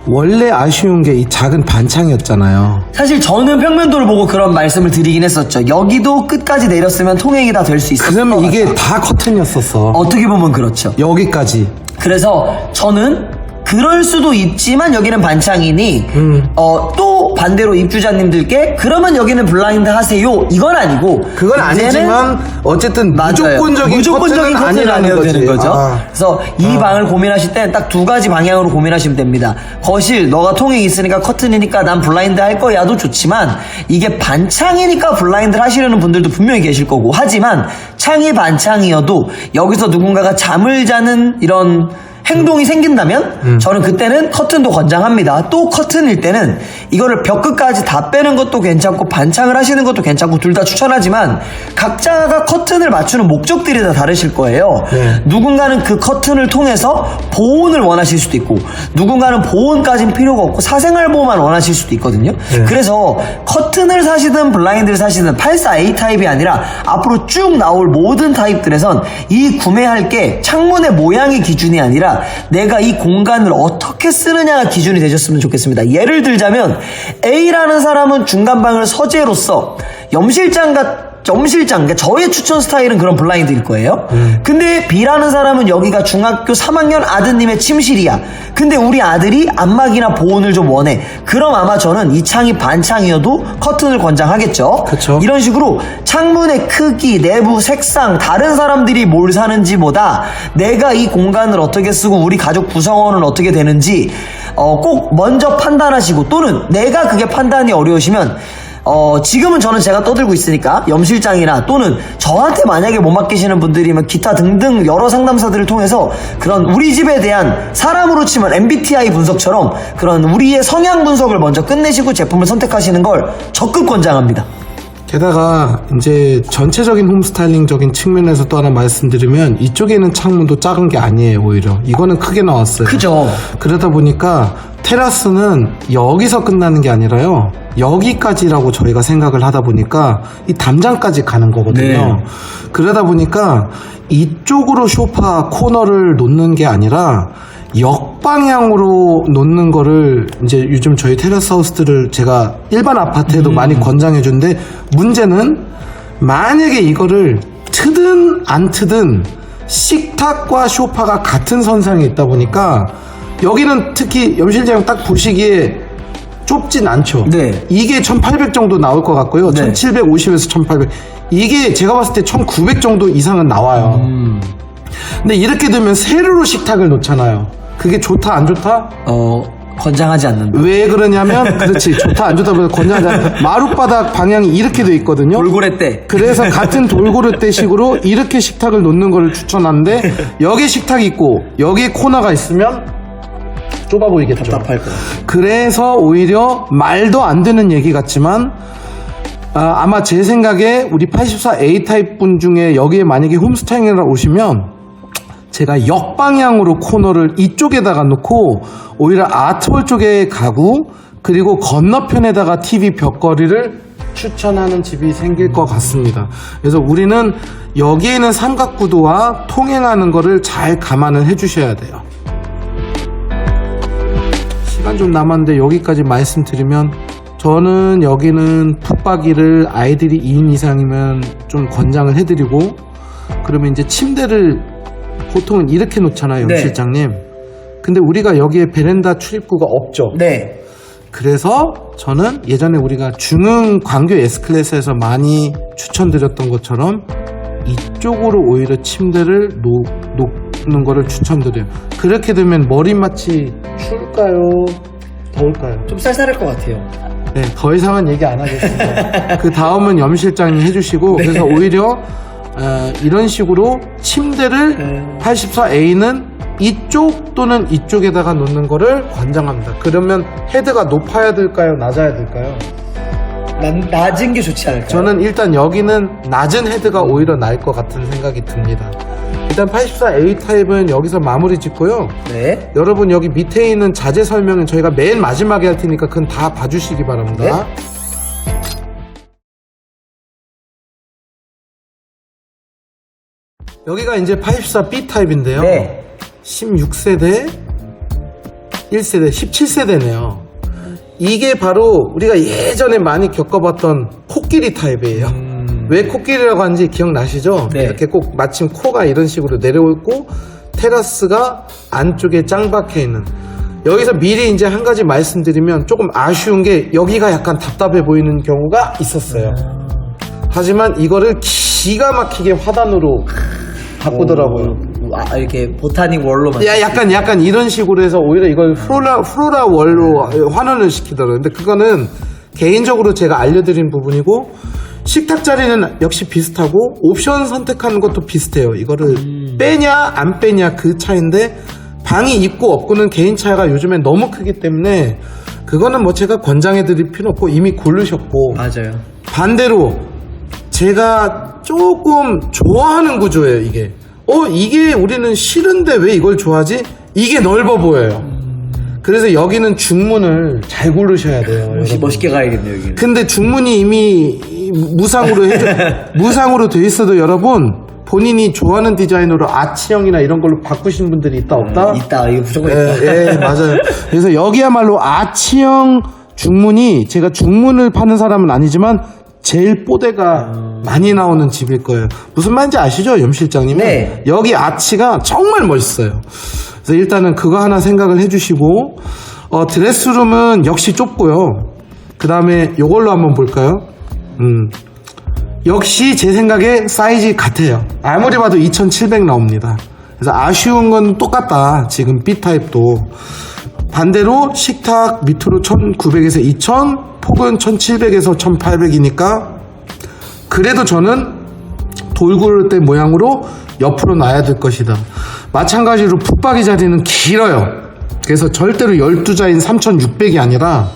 S2: 원래 아쉬운 게 이 작은 반창이었잖아요.
S1: 사실 저는 평면도를 보고 그런 말씀을 드리긴 했었죠. 여기도 끝까지 내렸으면 통행이 다 될 수 있었을 것
S2: 그러면
S1: 같아요.
S2: 이게 다 커튼이었었어.
S1: 어떻게 보면 그렇죠.
S2: 여기까지.
S1: 그래서 저는 그럴 수도 있지만 여기는 반창이니 또 반대로 입주자님들께 그러면 여기는 블라인드 하세요 이건 아니고
S2: 그건
S1: 이제는
S2: 아니지만 어쨌든 무조건적인 커튼은 아니라는 거지.
S1: 되는 거죠.
S2: 아.
S1: 그래서 이 방을 고민하실 때는 딱 두 가지 방향으로 고민하시면 됩니다. 거실 너가 통행이 있으니까 커튼이니까 난 블라인드 할 거야도 좋지만 이게 반창이니까 블라인드를 하시려는 분들도 분명히 계실 거고, 하지만 창이 반창이어도 여기서 누군가가 잠을 자는 이런 행동이 생긴다면 저는 그때는 커튼도 권장합니다. 또 커튼일 때는 이거를 벽 끝까지 다 빼는 것도 괜찮고 반창을 하시는 것도 괜찮고 둘 다 추천하지만 각자가 커튼을 맞추는 목적들이 다 다르실 거예요.
S2: 네.
S1: 누군가는 그 커튼을 통해서 보온을 원하실 수도 있고 누군가는 보온까지는 필요가 없고 사생활 보호만 원하실 수도 있거든요.
S2: 네.
S1: 그래서 커튼을 사시든 블라인드를 사시든 84A 타입이 아니라 앞으로 쭉 나올 모든 타입들에선 이 구매할 게 창문의 모양이 기준이 아니라 내가 이 공간을 어떻게 쓰느냐가 기준이 되셨으면 좋겠습니다. 예를 들자면 A라는 사람은 중간방을 서재로서 염실장, 그러니까 저의 추천 스타일은 그런 블라인드일 거예요. 근데 B라는 사람은 여기가 중학교 3학년 아드님의 침실이야. 근데 우리 아들이 안막이나 보온을 좀 원해. 그럼 아마 저는 이 창이 반창이어도 커튼을 권장하겠죠.
S2: 그쵸.
S1: 이런 식으로 창문의 크기, 내부 색상, 다른 사람들이 뭘 사는지보다 내가 이 공간을 어떻게 쓰고 우리 가족 구성원은 어떻게 되는지 꼭 먼저 판단하시고, 또는 내가 그게 판단이 어려우시면 지금은 저는 제가 떠들고 있으니까 염실장이나 또는 저한테 만약에 못 맡기시는 분들이면 기타 등등 여러 상담사들을 통해서 그런 우리 집에 대한 사람으로 치면 MBTI 분석처럼 그런 우리의 성향 분석을 먼저 끝내시고 제품을 선택하시는 걸 적극 권장합니다.
S2: 게다가 이제 전체적인 홈스타일링적인 측면에서 또 하나 말씀드리면 이쪽에 있는 창문도 작은 게 아니에요. 오히려 이거는 크게 나왔어요.
S1: 그죠?
S2: 그러다 보니까 테라스는 여기서 끝나는 게 아니라요, 여기까지라고 저희가 생각을 하다 보니까 이 담장까지 가는 거거든요.
S1: 네.
S2: 그러다 보니까 이쪽으로 소파 코너를 놓는 게 아니라 역방향으로 놓는 거를 이제 요즘 저희 테라스 하우스들을 제가 일반 아파트에도 많이 권장해 주는데, 문제는 만약에 이거를 트든 안 트든 식탁과 소파가 같은 선상에 있다 보니까 여기는 특히 염실장 딱 보시기에 좁진 않죠.
S1: 네.
S2: 이게 1800 정도 나올 것 같고요.
S1: 네.
S2: 1750에서 1800. 이게 제가 봤을 때 1900 정도 이상은 나와요. 근데 이렇게 되면 세로로 식탁을 놓잖아요. 그게 좋다 안 좋다?
S1: 권장하지 않는다.
S2: 왜 그러냐면 그렇지 좋다 안 좋다 보다 권장하지 않는다. 마룻바닥 방향이 이렇게 돼 있거든요.
S1: 돌고래 때.
S2: 그래서 같은 돌고래대식으로 이렇게 식탁을 놓는 걸 추천하는데 여기 식탁이 있고 여기 코너가 있으면 좁아 보이겠죠.
S1: 답답할 거.
S2: 그래서 오히려 말도 안 되는 얘기 같지만 아마 제 생각에 우리 84A 타입 분 중에 여기에 만약에 홈스타잉을 오시면 제가 역방향으로 코너를 이쪽에다가 놓고 오히려 아트홀 쪽에 가구 그리고 건너편에다가 TV 벽걸이를 추천하는 집이 생길 것 같습니다. 그래서 우리는 여기에 있는 삼각구도와 통행하는 거를 잘 감안을 해주셔야 돼요. 시간 좀 남았는데 여기까지 말씀드리면 저는 여기는 붙박이를 아이들이 2인 이상이면 좀 권장을 해드리고 그러면 이제 침대를 보통은 이렇게 놓잖아요,
S1: 네.
S2: 실장님. 근데 우리가 여기에 베란다 출입구가 없죠.
S1: 네.
S2: 그래서 저는 예전에 우리가 중흥 광교 S클래스에서 많이 추천드렸던 것처럼 이쪽으로 오히려 침대를 놓는 거를 추천드려요. 그렇게 되면 머리맡이 추울까요? 더울까요?
S1: 좀 쌀쌀할 것 같아요.
S2: 네, 더 이상은 얘기 안 하겠습니다. 그 다음은 염 실장님 해주시고
S1: 네.
S2: 그래서 오히려 이런 식으로 침대를 84A는 이쪽 또는 이쪽에다가 놓는 거를 권장합니다. 그러면 헤드가 높아야 될까요? 낮아야 될까요?
S1: 낮은 게 좋지 않을까요?
S2: 저는 일단 여기는 낮은 헤드가 오히려 나을 것 같은 생각이 듭니다. 일단 84A 타입은 여기서 마무리 짓고요.
S1: 네.
S2: 여러분 여기 밑에 있는 자재 설명은 저희가 맨 마지막에 할 테니까 그건 다 봐주시기 바랍니다. 여기가 이제 84B 타입인데요.
S1: 네.
S2: 16세대, 1세대, 17세대네요. 이게 바로 우리가 예전에 많이 겪어봤던 코끼리 타입이에요. 왜 코끼리라고 하는지 기억나시죠?
S1: 네.
S2: 이렇게 꼭 마침 코가 이런 식으로 내려오고 테라스가 안쪽에 짱 박혀 있는. 여기서 미리 이제 한 가지 말씀드리면 조금 아쉬운 게 여기가 약간 답답해 보이는 경우가 있었어요. 하지만 이거를 기가 막히게 화단으로 바꾸더라고요.
S1: 이렇게 보타닉 월로만.
S2: 약간 이런 식으로 해서 오히려 이걸 플로라 월로 환원을 시키더라고요. 근데 그거는 개인적으로 제가 알려드린 부분이고 식탁 자리는 역시 비슷하고 옵션 선택하는 것도 비슷해요. 이거를 빼냐 안 빼냐 그 차이인데 방이 있고 없고는 개인 차이가 요즘엔 너무 크기 때문에 그거는 뭐 제가 권장해드릴 필요 없고 이미 고르셨고
S1: 맞아요.
S2: 반대로 제가 조금 좋아하는 구조예요. 이게 우리는 싫은데 왜 이걸 좋아하지? 이게 넓어 보여요. 그래서 여기는 중문을 잘 고르셔야 돼요.
S1: 멋있게 가야겠네요, 여기는.
S2: 근데 중문이 이미 무상으로 돼 있어도 여러분 본인이 좋아하는 디자인으로 아치형이나 이런 걸로 바꾸신 분들이 있다 없다?
S1: 있다, 이거 무조건 있다.
S2: 예, 맞아요. 그래서 여기야말로 아치형 중문이 제가 중문을 파는 사람은 아니지만 제일 뽀대가 많이 나오는 집일 거예요. 무슨 말인지 아시죠, 염 실장님?
S1: 네.
S2: 여기 아치가 정말 멋있어요. 그래서 일단은 그거 하나 생각을 해주시고 드레스룸은 역시 좁고요. 그 다음에 요걸로 한번 볼까요? 역시 제 생각에 사이즈 같아요. 아무리 봐도 2700 나옵니다. 그래서 아쉬운 건 똑같다. 지금 B타입도. 반대로 식탁 밑으로 1900에서 2000, 폭은 1700에서 1800이니까 그래도 저는 돌고래 모양으로 옆으로 놔야 될 것이다. 마찬가지로 붙박이 자리는 길어요. 그래서 절대로 12자인 3600이 아니라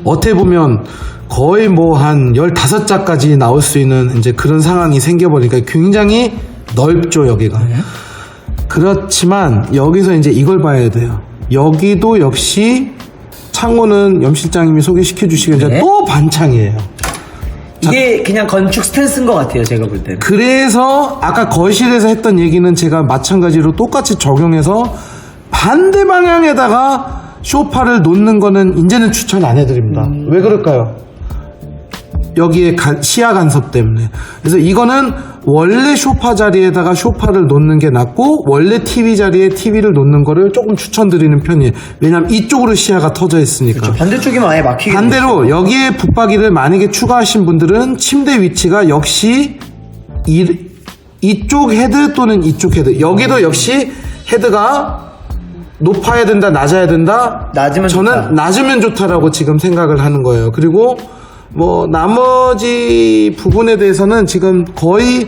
S2: 어떻게 보면 거의 뭐 한 15자까지 나올 수 있는 이제 그런 상황이 생겨버리니까 굉장히 넓죠, 여기가. 그렇지만 여기서 이제 이걸 봐야 돼요. 여기도 역시 창호는 염 실장님이 소개시켜 주시겠지만
S1: 네.
S2: 또 반창이에요.
S1: 이게 그냥 건축 스탠스인 것 같아요, 제가 볼 때는.
S2: 그래서 아까 거실에서 했던 얘기는 제가 마찬가지로 똑같이 적용해서 반대 방향에다가 소파를 놓는 거는 이제는 추천 안 해드립니다. 왜 그럴까요? 여기에 시야 간섭 때문에. 그래서 이거는 원래 소파 자리에다가 소파를 놓는 게 낫고 원래 TV 자리에 TV를 놓는 거를 조금 추천드리는 편이에요. 왜냐면 이쪽으로 시야가 터져 있으니까.
S1: 반대쪽이면 아예 막히게.
S2: 반대로 여기에 붙박이를 만약에 추가하신 분들은 침대 위치가 역시 이쪽 헤드 또는 이쪽 헤드. 여기도 역시 헤드가 높아야 된다, 낮아야 된다.
S1: 낮으면
S2: 저는
S1: 좋다.
S2: 낮으면 좋다라고 지금 생각을 하는 거예요. 그리고 뭐 나머지 부분에 대해서는 지금 거의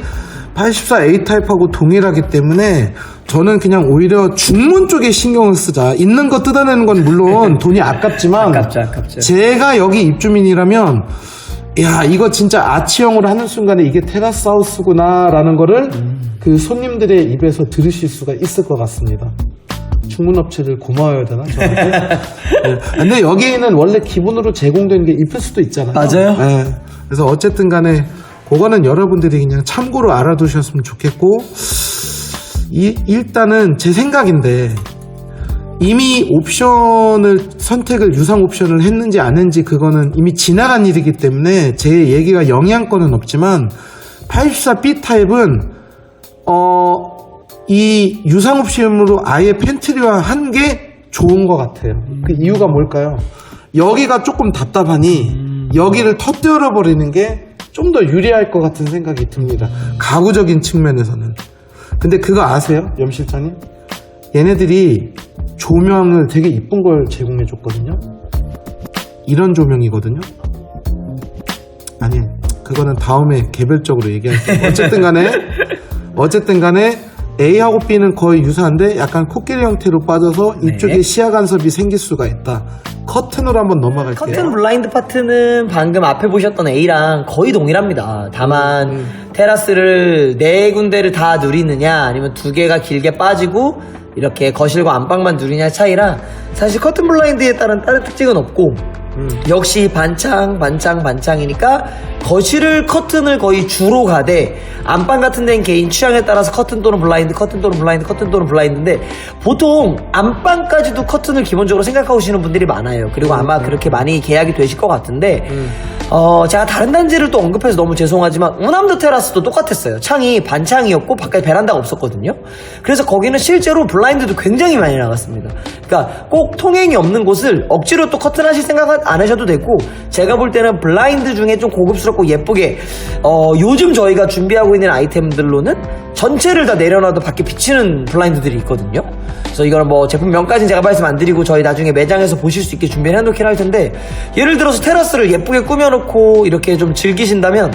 S2: 84 A타입하고 동일하기 때문에 저는 그냥 오히려 중문 쪽에 신경을 쓰자. 있는 거 뜯어내는 건 물론 돈이 아깝지만
S1: 아깝죠.
S2: 제가 여기 입주민이라면 야 이거 진짜 아치형으로 하는 순간에 이게 테라스 하우스구나 라는 거를 그 손님들의 입에서 들으실 수가 있을 것 같습니다. 중문업체를 고마워해야 되나 저한테? 네. 근데 여기에는 원래 기본으로 제공되는 게 있을 수도 있잖아요.
S1: 맞아요.
S2: 네. 그래서 어쨌든 간에 그거는 여러분들이 그냥 참고로 알아두셨으면 좋겠고 일단은 제 생각인데 이미 선택을 유상 옵션을 했는지 안 했는지 그거는 이미 지나간 일이기 때문에 제 얘기가 영향권은 없지만 84B 타입은 이 유상 옵션으로 아예 팬트리화 한 게 좋은 것 같아요. 그 이유가 뭘까요? 여기가 조금 답답하니 여기를 터뜨려 버리는 게 좀 더 유리할 것 같은 생각이 듭니다. 가구적인 측면에서는. 근데 그거 아세요? 염 실장님? 얘네들이 조명을 되게 이쁜 걸 제공해 줬거든요. 이런 조명이거든요. 아니, 그거는 다음에 개별적으로 얘기할게요. 어쨌든 간에 A하고 B는 거의 유사한데 약간 코끼리 형태로 빠져서 이쪽에 시야 간섭이 생길 수가 있다. 커튼으로 한번 넘어갈게요.
S1: 커튼 블라인드 파트는 방금 앞에 보셨던 A랑 거의 동일합니다. 다만 테라스를 4군데를 다 누리느냐 아니면 2개가 길게 빠지고 이렇게 거실과 안방만 누리냐 차이라 사실 커튼 블라인드에 따른 다른 특징은 없고 역시 반창이니까 거실을 커튼을 거의 주로 가되 안방 같은 데는 개인 취향에 따라서 커튼 또는 블라인드 블라인드인데 보통 안방까지도 커튼을 기본적으로 생각하고 오시는 분들이 많아요. 그리고 아마 그렇게 많이 계약이 되실 것 같은데 제가 다른 단지를 또 언급해서 너무 죄송하지만 우남도 테라스도 똑같았어요. 창이 반창이었고 바깥에 베란다가 없었거든요. 그래서 거기는 실제로 블라인드도 굉장히 많이 나갔습니다. 그러니까 꼭 통행이 없는 곳을 억지로 또 커튼 하실 생각 안 하셔도 되고 제가 볼 때는 블라인드 중에 좀 고급스럽고 예쁘게 요즘 저희가 준비하고 있는 아이템들로는 전체를 다 내려놔도 밖에 비치는 블라인드들이 있거든요. 그래서 이거는 뭐 제품명까지는 제가 말씀 안 드리고 저희 나중에 매장에서 보실 수 있게 준비를 해놓긴 할 텐데 예를 들어서 테라스를 예쁘게 꾸며놓고 이렇게 좀 즐기신다면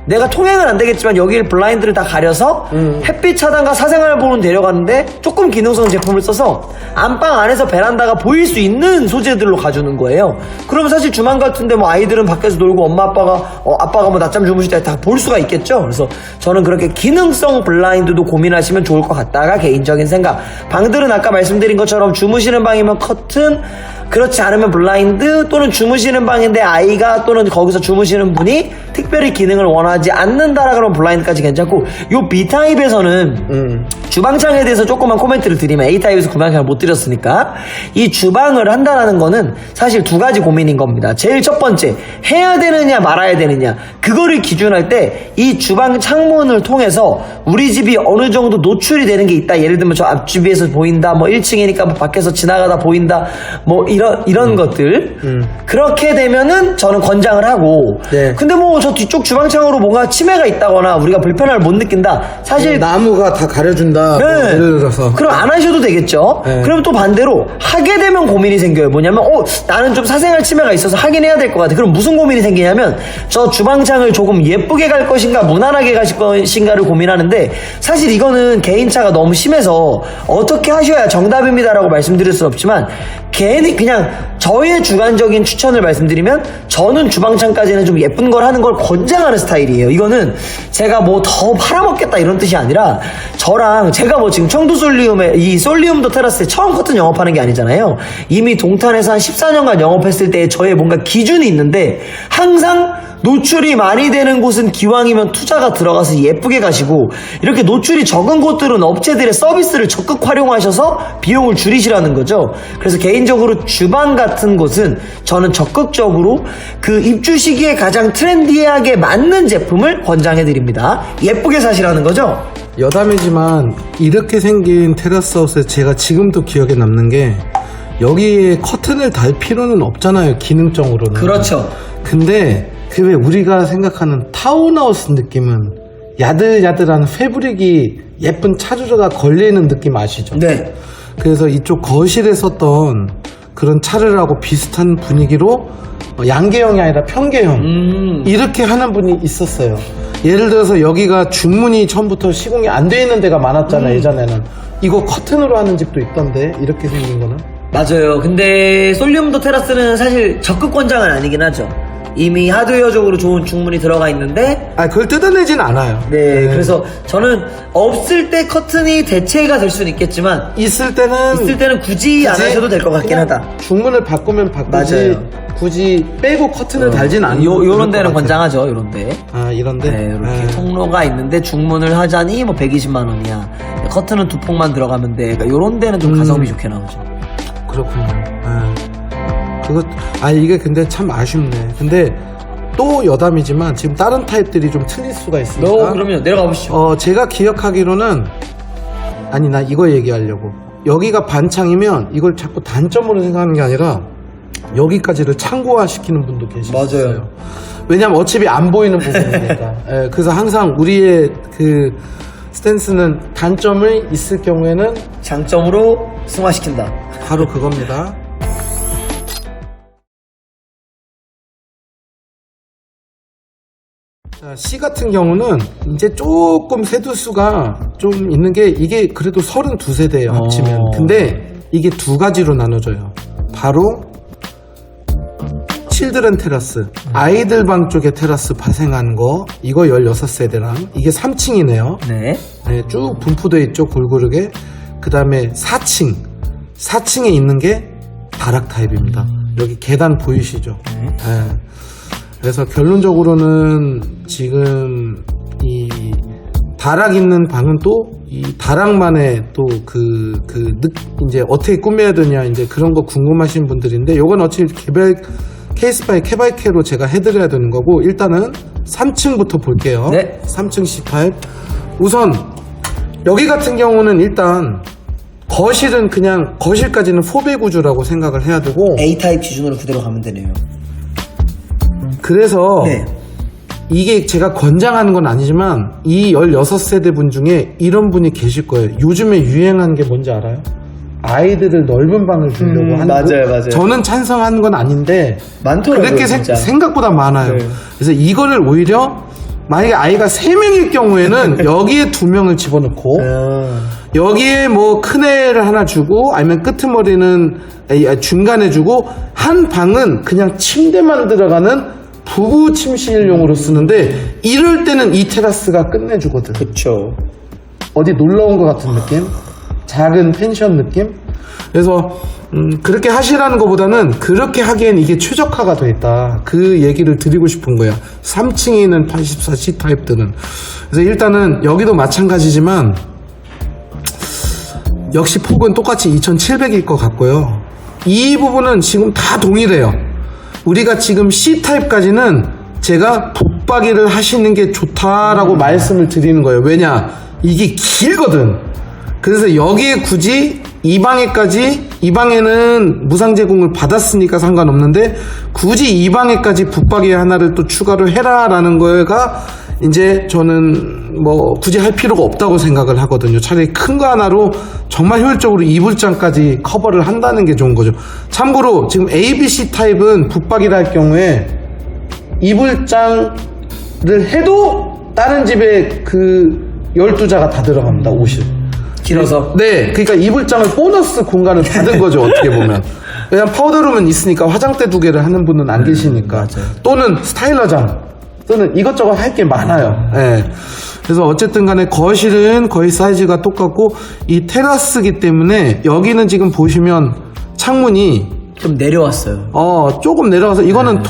S1: 내가 통행은 안 되겠지만 여기를 블라인드를 다 가려서 햇빛 차단과 사생활 보는 데려가는데 조금 기능성 제품을 써서 안방 안에서 베란다가 보일 수 있는 소재들로 가주는 거예요. 그러면 사실 주말 같은데 뭐 아이들은 밖에서 놀고 엄마 아빠가 뭐 낮잠 주무실 때 다 볼 수가 있겠죠. 그래서 저는 그렇게 기능성 블라인드도 고민하시면 좋을 것 같다가 개인적인 생각. 방들은 아까 말씀드린 것처럼 주무시는 방이면 커튼, 그렇지 않으면 블라인드, 또는 주무시는 방인데 아이가 또는 거기서 주무시는 분이 특별히 기능을 원하지 않는다라 그러면 블라인드까지 괜찮고, 요 B타입에서는 주방창에 대해서 조금만 코멘트를 드리면 A타입에서 주방창을 못 드렸으니까 이 주방을 한다라는 거는 사실 2가지 고민인 겁니다. 제일 첫 번째, 해야 되느냐 말아야 되느냐, 그거를 기준할 때 이 주방 창문을 통해서 우리 집이 어느 정도 노출이 되는 게 있다. 예를 들면 저 앞집에서 보인다, 뭐 1층이니까 뭐 밖에서 지나가다 보인다, 뭐 이런 것들 그렇게 되면은 저는 권장을 하고, 근데 뭐 저 뒤쪽 주방창으로 뭔가 침해가 있다거나 우리가 불편함을 못 느낀다, 사실
S2: 나무가 다 가려준다. 뭐 예를 들어서.
S1: 그럼 안 하셔도 되겠죠. 그럼 또 반대로 하게 되면 고민이 생겨요. 뭐냐면 나는 좀 사생활 침해가 있어서 하긴 해야 될 것 같아. 그럼 무슨 고민이 생기냐면 저 주방창을 조금 예쁘게 갈 것인가 무난하게 가실 것인가를 고민하는데, 사실 이거는 개인차가 너무 심해서 어떻게 하셔야 정답입니다라고 말씀드릴 수는 없지만 괜히 그냥 저의 주관적인 추천을 말씀드리면 저는 주방창까지는 좀 예쁜 걸 하는 걸 권장하는 스타일이에요. 이거는 제가 뭐 더 팔아먹겠다 이런 뜻이 아니라 저랑 제가 뭐 지금 청도 솔리움에 이 솔리움도 테라스에 처음 커튼 영업하는 게 아니잖아요. 이미 동탄에서 한 14년간 영업했을 때 저의 뭔가 기준이 있는데 항상 노출이 많이 되는 곳은 기왕이면 투자가 들어가서 예쁘게 가시고, 이렇게 노출이 적은 곳들은 업체들의 서비스를 적극 활용하셔서 비용을 줄이시라는 거죠. 그래서 개인적으로 주방 같은 같은 곳은 저는 적극적으로 그 입주 시기에 가장 트렌디하게 맞는 제품을 권장해드립니다. 예쁘게 사시라는 거죠?
S2: 여담이지만 이렇게 생긴 테라스하우스에 제가 지금도 기억에 남는 게 여기에 커튼을 달 필요는 없잖아요, 기능적으로는.
S1: 그렇죠.
S2: 근데 그 왜 우리가 생각하는 타운하우스 느낌은 야들야들한 패브릭이 예쁜 차르르가 걸려있는 느낌 아시죠?
S1: 네.
S2: 그래서 이쪽 거실에 썼던 그런 차르르하고 비슷한 분위기로 양계형이 아니라 평계형 이렇게 하는 분이 있었어요. 예를 들어서 여기가 중문이 처음부터 시공이 안 돼 있는 데가 많았잖아요, 예전에는. 이거 커튼으로 하는 집도 있던데, 이렇게 생긴 거는.
S1: 맞아요. 근데 솔리움도 테라스는 사실 적극 권장은 아니긴 하죠. 이미 하드웨어적으로 좋은 중문이 들어가 있는데
S2: 그걸 뜯어내진 않아요.
S1: 네, 그래서 저는 없을 때 커튼이 대체가 될 수는 있겠지만
S2: 있을 때는
S1: 굳이 안 하셔도 될 것 같긴 하다.
S2: 중문을 바꾸면 바꾸지
S1: 맞아요.
S2: 굳이 빼고 커튼을 달진 않는
S1: 요런 데는 권장하죠, 요런 데.
S2: 이런데?
S1: 네, 이렇게 통로가 있는데 중문을 하자니 뭐 120만 원이야. 커튼은 두 폭만 들어가면 돼. 그러니까 요런 데는 좀 가성비 좋게 나오죠.
S2: 그렇군요. 이게 근데 참 아쉽네. 근데 또 여담이지만 지금 다른 타입들이 좀 틀릴 수가 있으니까.
S1: 그럼요. 내려가 보시죠.
S2: 제가 기억하기로는 나 이거 얘기하려고. 여기가 반창이면 이걸 자꾸 단점으로 생각하는 게 아니라 여기까지를 창고화 시키는 분도 계시어요.
S1: 맞아요.
S2: 왜냐면 어차피 안 보이는 부분이니까. 그래서 항상 우리의 그 스탠스는 단점이 있을 경우에는
S1: 장점으로 승화시킨다.
S2: 바로 그겁니다. 자, C 같은 경우는 이제 조금 세두수가 좀 있는 게 이게 그래도 32세대예요, 합치면. 근데 이게 두 가지로 나눠져요. 바로 칠드런 테라스, 아이들 방 쪽에 테라스 파생한 거, 이거 16세대랑 이게 3층이네요.
S1: 네.
S2: 쭉 분포되어 있죠, 골고루게. 그 다음에 4층에 있는 게 다락 타입입니다. 여기 계단 보이시죠? 네. 그래서 결론적으로는 지금 이 다락 있는 방은 또 이 다락만의 또 이제 어떻게 꾸며야 되냐 이제 그런 거 궁금하신 분들인데 요건 어차피 케이스 바이 캐바이캐로 제가 해드려야 되는 거고 일단은 3층부터 볼게요.
S1: 네.
S2: 3층 C타입. 우선 여기 같은 경우는 일단 거실은 그냥 거실까지는 4배 구조라고 생각을 해야 되고
S1: A타입 기준으로 그대로 가면 되네요.
S2: 그래서
S1: 네.
S2: 이게 제가 권장하는 건 아니지만 이 16세대 분 중에 이런 분이 계실 거예요. 요즘에 유행한 게 뭔지 알아요? 아이들을 넓은 방을 주려고 하는
S1: 맞아요.
S2: 저는 찬성하는 건 아닌데
S1: 많더라고요,
S2: 그렇게
S1: 진짜.
S2: 생각보다 많아요.
S1: 네.
S2: 그래서 이거를 오히려 만약에 아이가 3명일 경우에는 여기에 2명을 집어넣고 여기에 뭐 큰 애를 하나 주고 아니면 끄트머리는 중간에 주고 한 방은 그냥 침대만 들어가는 부부 침실용으로 쓰는데 이럴 때는 이 테라스가 끝내주거든.
S1: 그쵸.
S2: 어디 놀러 온 것 같은 느낌? 작은 펜션 느낌? 그래서 그렇게 하시라는 것보다는 그렇게 하기엔 이게 최적화가 돼 있다. 그 얘기를 드리고 싶은 거야. 3층에 있는 84C 타입들은. 그래서 일단은 여기도 마찬가지지만 역시 폭은 똑같이 2700일 것 같고요. 이 부분은 지금 다 동일해요. 우리가 지금 C타입까지는 제가 붙박이를 하시는 게 좋다라고 말씀을 드리는 거예요. 왜냐? 이게 길거든. 그래서 여기에 굳이 이 방에는 무상 제공을 받았으니까 상관없는데 굳이 이 방에까지 붙박이 하나를 또 추가로 해라라는 거가 이제 저는 뭐 굳이 할 필요가 없다고 생각을 하거든요. 차라리 큰 거 하나로 정말 효율적으로 이불장까지 커버를 한다는 게 좋은 거죠. 참고로 지금 A, B, C 타입은 붙박이를 할 경우에 이불장을 해도 다른 집에 그 12자가 다 들어갑니다. 옷이
S1: 길어서.
S2: 네, 그러니까 이불장을 보너스 공간을 받은 거죠. 어떻게 보면. 왜냐면 파우더룸은 있으니까 화장대 2개를 하는 분은 안 계시니까.
S1: 맞아요.
S2: 또는 스타일러장 또는 이것저것 할 게 많아요. 네. 그래서 어쨌든 간에 거실은 거의 사이즈가 똑같고 이 테라스기 때문에 여기는 지금 보시면 창문이
S1: 좀 내려왔어요.
S2: 조금 내려가서 이거는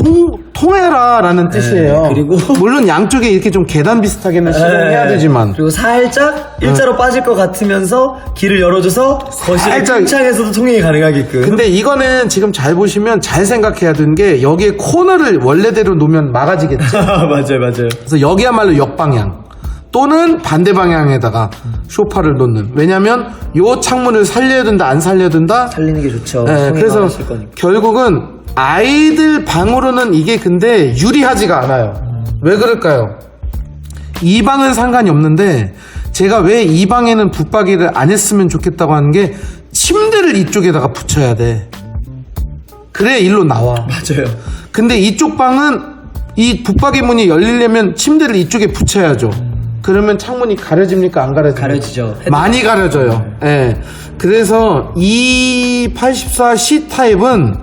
S2: 통해라라는 뜻이에요.
S1: 그리고
S2: 물론 양쪽에 이렇게 좀 계단 비슷하게는 시공해야 되지만
S1: 그리고 살짝 일자로 빠질 것 같으면서 길을 열어줘서 거실의
S2: 살짝-
S1: 큰 창에서도 통행이 가능하게끔.
S2: 근데 이거는 지금 잘 보시면 잘 생각해야 되는 게 여기에 코너를 원래대로 놓으면 막아지겠죠.
S1: 맞아요.
S2: 그래서 여기야말로 역방향 또는 반대 방향에다가 소파를 놓는. 왜냐면 요 창문을 살려야 된다 안 살려야 된다.
S1: 살리는 게 좋죠.
S2: 네,
S1: 통행이
S2: 그래서
S1: 많으실 거니까.
S2: 결국은 아이들 방으로는 이게 근데 유리하지가 않아요. 왜 그럴까요? 이 방은 상관이 없는데 제가 왜 이 방에는 붙박이를 안 했으면 좋겠다고 하는 게 침대를 이쪽에다가 붙여야 돼. 그래야 일로 나와.
S1: 맞아요.
S2: 근데 이쪽 방은 이 붙박이 문이 열리려면 침대를 이쪽에 붙여야죠. 그러면 창문이 가려집니까? 안 가려집니까?
S1: 가려지죠.
S2: 많이 가려져요. 예. 그래서 이 84C 타입은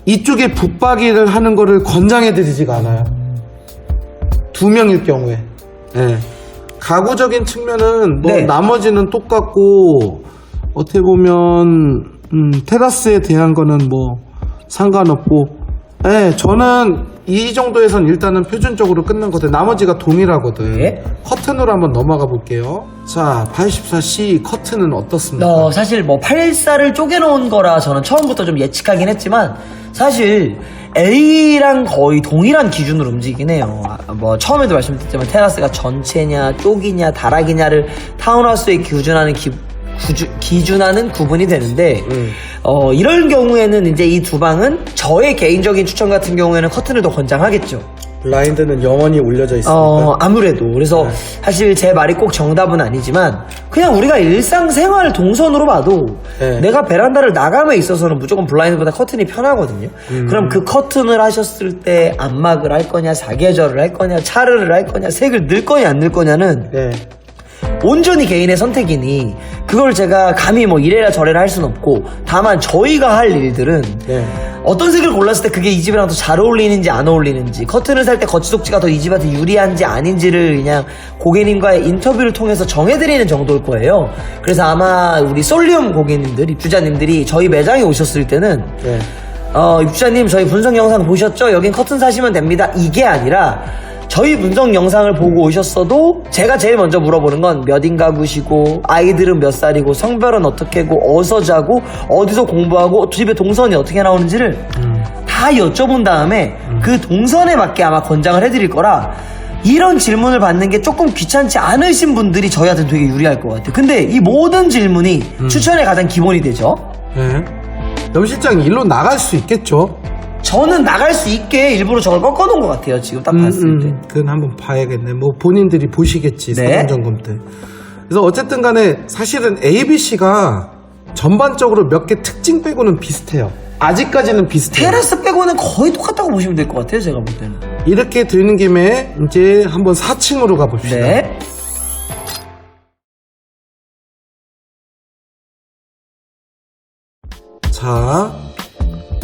S2: 이쪽에 붙박이를 하는 거를 권장해드리지가 않아요. 2명일 경우에. 예. 가구적인 측면은 뭐
S1: 네.
S2: 나머지는 똑같고 어떻게 보면 테라스에 대한 거는 뭐 상관없고, 예, 저는 이 정도에선 일단은 표준적으로 끝난 것 같아요. 나머지가 동일하거든.
S1: 네.
S2: 커튼으로 한번 넘어가 볼게요. 자, 84C 커튼은 어떻습니까?
S1: 사실 뭐 84를 쪼개놓은 거라 저는 처음부터 좀 예측하긴 했지만 사실 A랑 거의 동일한 기준으로 움직이긴 해요. 뭐 처음에도 말씀드렸지만 테라스가 전체냐 쪽이냐 다락이냐를 타운하우스에 기준하는 구분이 되는데 이럴 경우에는 이제 이 두 방은 저의 개인적인 추천 같은 경우에는 커튼을 더 권장하겠죠.
S2: 블라인드는 영원히 올려져 있으니까.
S1: 아무래도 그래서 사실 제 말이 꼭 정답은 아니지만 그냥 우리가 일상생활 동선으로 봐도
S2: 네.
S1: 내가 베란다를 나감에 있어서는 무조건 블라인드보다 커튼이 편하거든요. 그럼 그 커튼을 하셨을 때 안막을 할 거냐 사계절을 할 거냐 차르를 할 거냐 색을 넣을 거냐 안 넣을 거냐는
S2: 네.
S1: 온전히 개인의 선택이니 그걸 제가 감히 뭐 이래라 저래라 할 수는 없고 다만 저희가 할 일들은
S2: 네.
S1: 어떤 색을 골랐을 때 그게 이 집이랑 더 잘 어울리는지 안 어울리는지 커튼을 살 때 거치독지가 더 이 집한테 유리한지 아닌지를 그냥 고객님과의 인터뷰를 통해서 정해드리는 정도일 거예요. 그래서 아마 우리 솔리움 고객님들 입주자님들이 저희 매장에 오셨을 때는
S2: 네.
S1: 입주자님 저희 분석 영상 보셨죠? 여긴 커튼 사시면 됩니다. 이게 아니라 저희 분석 영상을 보고 오셨어도 제가 제일 먼저 물어보는 건 몇 인가구시고 아이들은 몇 살이고 성별은 어떻게고 어디서 자고 어디서 공부하고 집에 동선이 어떻게 나오는지를 다 여쭤본 다음에 그 동선에 맞게 아마 권장을 해드릴 거라 이런 질문을 받는 게 조금 귀찮지 않으신 분들이 저희한테 되게 유리할 것 같아요. 근데 이 모든 질문이 추천의 가장 기본이 되죠.
S2: 네. 염 실장 일로 나갈 수 있겠죠?
S1: 저는 나갈 수 있게 일부러 저걸 꺾어놓은 것 같아요. 지금 딱 봤을 때.
S2: 그건 한번 봐야겠네. 뭐 본인들이 보시겠지.
S1: 네.
S2: 사전점검 때. 그래서 어쨌든 간에 사실은 ABC가 전반적으로 몇 개 특징 빼고는 비슷해요. 아직까지는 비슷해요.
S1: 테라스 빼고는 거의 똑같다고 보시면 될 것 같아요. 제가 볼 때는.
S2: 이렇게 들는 김에 이제 한번 4층으로 가봅시다.
S1: 네.
S2: 자,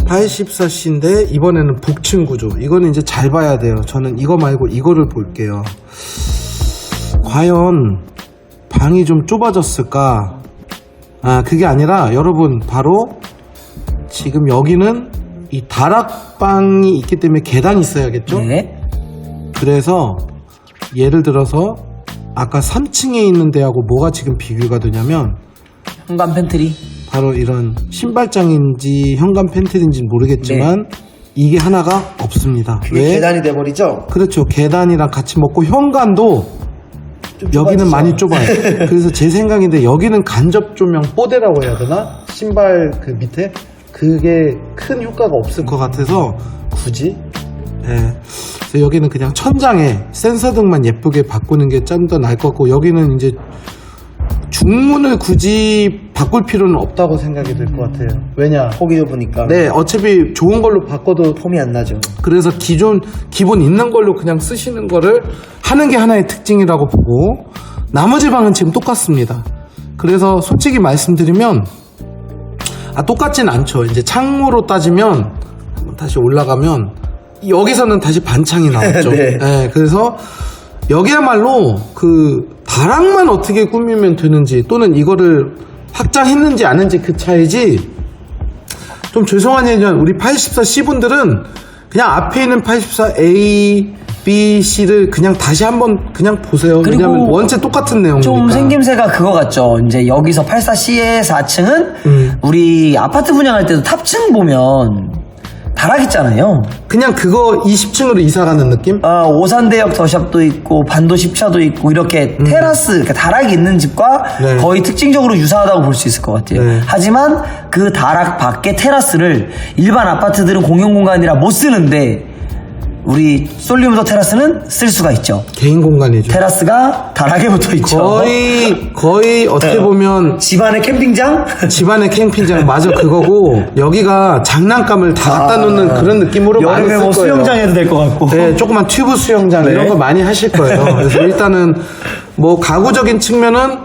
S2: 84C인데 이번에는 북층 구조. 이거는 이제 잘 봐야 돼요. 저는 이거 말고 이거를 볼게요. 과연 방이 좀 좁아졌을까? 그게 아니라 여러분 바로 지금 여기는 이 다락방이 있기 때문에 계단이 있어야겠죠?
S1: 네.
S2: 그래서 예를 들어서 아까 3층에 있는 데하고 뭐가 지금 비교가 되냐면
S1: 현관 팬트리.
S2: 바로 이런 신발장인지 현관 팬트리인지는 모르겠지만 이게 하나가 없습니다.
S1: 그게 계단이 돼버리죠?
S2: 그렇죠. 계단이랑 같이 먹고 현관도 여기는
S1: 좁아지죠.
S2: 많이 좁아요. 그래서 제 생각인데 여기는 간접 조명 뽀대라고 해야 되나? 신발 그 밑에 그게 큰 효과가 없을 것 같아서 굳이 그래서 여기는 그냥 천장에 센서등만 예쁘게 바꾸는 게 좀 더 나을 것 같고 여기는 이제 중문을 굳이 바꿀 필요는 없다고 생각이 될 것 같아요. 왜냐?
S1: 폭이 좁으니까.
S2: 네, 어차피 좋은 걸로 바꿔도
S1: 폼이 안 나죠.
S2: 그래서 기본 있는 걸로 그냥 쓰시는 거를 하는 게 하나의 특징이라고 보고 나머지 방은 지금 똑같습니다. 그래서 솔직히 말씀드리면 똑같진 않죠. 이제 창무로 따지면 한번 다시 올라가면 여기서는 다시 반창이 나왔죠.
S1: 네.
S2: 네, 그래서 여기야말로 그 다락만 어떻게 꾸미면 되는지 또는 이거를 확장했는지 아닌지 그 차이지 좀 죄송한 얘기는 우리 84C 분들은 그냥 앞에 있는 84A, B, C를 그냥 다시 한번 그냥 보세요.
S1: 그리고
S2: 왜냐면 원체 똑같은 내용이니까.
S1: 좀 생김새가 그거 같죠. 이제 여기서 84C의 4층은 우리 아파트 분양할 때도 탑층 보면 다락 있잖아요.
S2: 그냥 그거 20층으로 이사 가는 느낌?
S1: 오산대역 더샵도 있고 반도 10차도 있고 이렇게 테라스, 그러니까 다락이 있는 집과
S2: 네.
S1: 거의 특징적으로 유사하다고 볼 수 있을 것 같아요.
S2: 네.
S1: 하지만 그 다락 밖에 테라스를 일반 아파트들은 공용공간이라 못 쓰는데 우리 솔리무더 테라스는 쓸 수가 있죠.
S2: 개인 공간이죠.
S1: 테라스가 다락에 붙어 있죠.
S2: 거의 어떻게
S1: 네.
S2: 보면
S1: 집안의 캠핑장?
S2: 집안의 캠핑장 맞아 그거고 여기가 장난감을 다 갖다 놓는 그런 느낌으로 많이
S1: 여름에
S2: 쓸
S1: 뭐
S2: 거예요.
S1: 수영장 해도 될 것 같고.
S2: 네, 조그만 튜브 수영장
S1: 네.
S2: 이런 거 많이 하실 거예요. 그래서 일단은 뭐 가구적인 측면은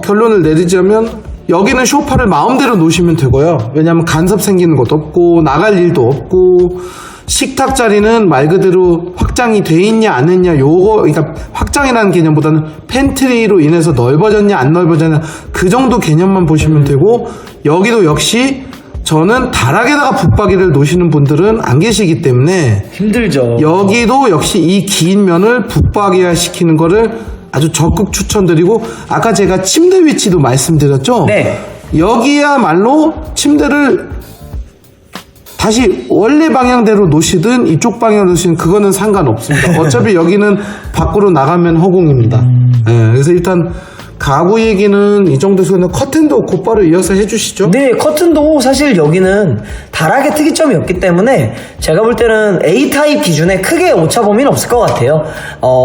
S2: 결론을 내리자면 여기는 소파를 마음대로 놓으시면 되고요. 왜냐하면 간섭 생기는 것도 없고 나갈 일도 없고 식탁 자리는 말 그대로 확장이 돼 있냐 안 했냐 요거 그러니까 확장이라는 개념보다는 팬트리로 인해서 넓어졌냐 안 넓어졌냐 그 정도 개념만 보시면 되고 여기도 역시 저는 다락에다가 붙박이를 놓으시는 분들은 안 계시기 때문에
S1: 힘들죠.
S2: 여기도 역시 이 긴 면을 붙박이화 시키는 거를 아주 적극 추천드리고 아까 제가 침대 위치도 말씀드렸죠.
S1: 네.
S2: 여기야말로 침대를 다시 원래 방향대로 놓으시든 이쪽 방향으로 놓으시든 그거는 상관없습니다. 어차피 여기는 밖으로 나가면 허공입니다. 네, 그래서 일단 가구 얘기는 이 정도에서 커튼도 곧바로 이어서 해주시죠.
S1: 네, 커튼도 사실 여기는 다락의 특이점이 없기 때문에 제가 볼 때는 A타입 기준에 크게 오차 범위는 없을 것 같아요.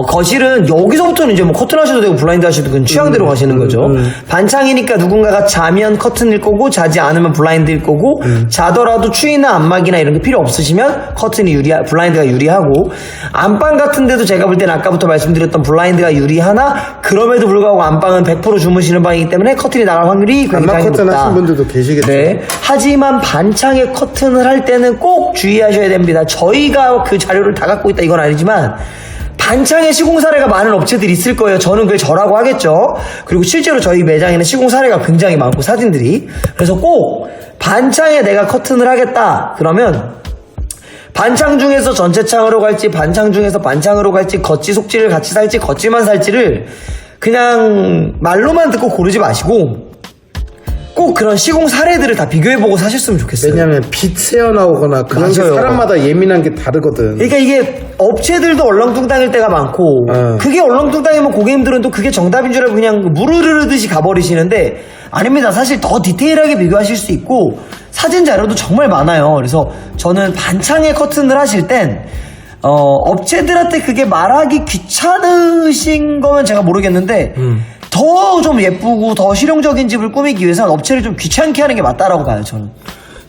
S1: 거실은 여기서부터는 이제 뭐 커튼 하셔도 되고 블라인드 하셔도 되고 취향대로 가시는 거죠. 반창이니까 누군가가 자면 커튼일 거고 자지 않으면 블라인드일 거고 자더라도 추위나 안마기나 이런 게 필요 없으시면 커튼이 블라인드가 유리하고 안방 같은 데도 제가 볼 때는 아까부터 말씀드렸던 블라인드가 유리하나 그럼에도 불구하고 안방은 100% 주무시는 방이기 때문에 커튼이 나갈 확률이 굉장히
S2: 안마 커튼
S1: 높다.
S2: 하신 분들도 계시겠죠.
S1: 네. 하지만 반창에 커튼을 할 때는 꼭 주의하셔야 됩니다. 저희가 그 자료를 다 갖고 있다 이건 아니지만 반창에 시공 사례가 많은 업체들이 있을 거예요. 저는 그게 저라고 하겠죠. 그리고 실제로 저희 매장에는 시공 사례가 굉장히 많고 사진들이. 그래서 꼭 반창에 내가 커튼을 하겠다. 그러면 반창 중에서 전체 창으로 갈지 반창 중에서 반창으로 갈지 겉지 속지를 같이 살지 겉지만 살지를 그냥 말로만 듣고 고르지 마시고 꼭 그런 시공 사례들을 다 비교해보고 사셨으면 좋겠어요.
S2: 왜냐면 빛 새어나오거나 그런 게
S1: 맞아요.
S2: 사람마다 예민한 게 다르거든.
S1: 그러니까 이게 업체들도 얼렁뚱땅일 때가 많고 그게 얼렁뚱땅이면 고객님들은 또 그게 정답인 줄 알고 그냥 물을 흐르듯이 가버리시는데 아닙니다. 사실 더 디테일하게 비교하실 수 있고 사진 자료도 정말 많아요. 그래서 저는 반창에 커튼을 하실 땐 업체들한테 그게 말하기 귀찮으신 거면 제가 모르겠는데 더 좀 예쁘고 더 실용적인 집을 꾸미기 위해서는 업체를 좀 귀찮게 하는 게 맞다라고 봐요. 저는.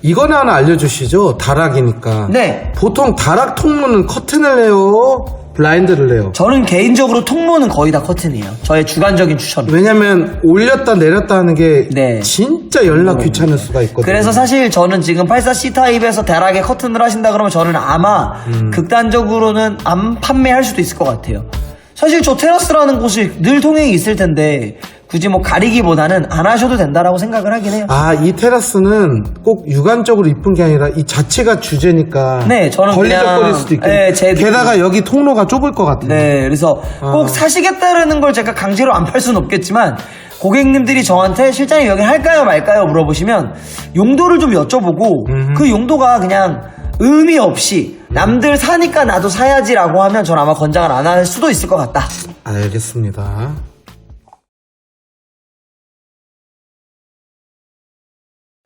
S2: 이거는 하나 알려주시죠. 다락이니까.
S1: 네.
S2: 보통 다락 통로는 커튼을 해요? 블라인드를 해요?
S1: 저는 개인적으로 통로는 거의 다 커튼이에요. 저의 주관적인 추천.
S2: 왜냐면 올렸다 내렸다 하는 게
S1: 네.
S2: 진짜 연락 귀찮을 수가 있거든요.
S1: 그래서 사실 저는 지금 84C 타입에서 다락에 커튼을 하신다 그러면 저는 아마 극단적으로는 안 판매할 수도 있을 것 같아요. 사실 저 테라스라는 곳이 늘 통행이 있을 텐데 굳이 뭐 가리기보다는 안 하셔도 된다라고 생각을 하긴 해요.
S2: 아, 이 테라스는 꼭 육안적으로 이쁜 게 아니라 이 자체가 주제니까
S1: 네, 저는
S2: 걸리적거릴
S1: 그냥
S2: 수도 있겠네.
S1: 네, 제
S2: 게다가 여기 통로가 좁을 것 같아요.
S1: 네, 그래서 꼭 사시겠다라는 걸 제가 강제로 안 팔 수는 없겠지만 고객님들이 저한테 실장님 여기 할까요 말까요 물어보시면 용도를 좀 여쭤보고 그 용도가 그냥 의미 없이 남들 사니까 나도 사야지라고 하면 전 아마 권장을 안 할 수도 있을 것 같다.
S2: 알겠습니다.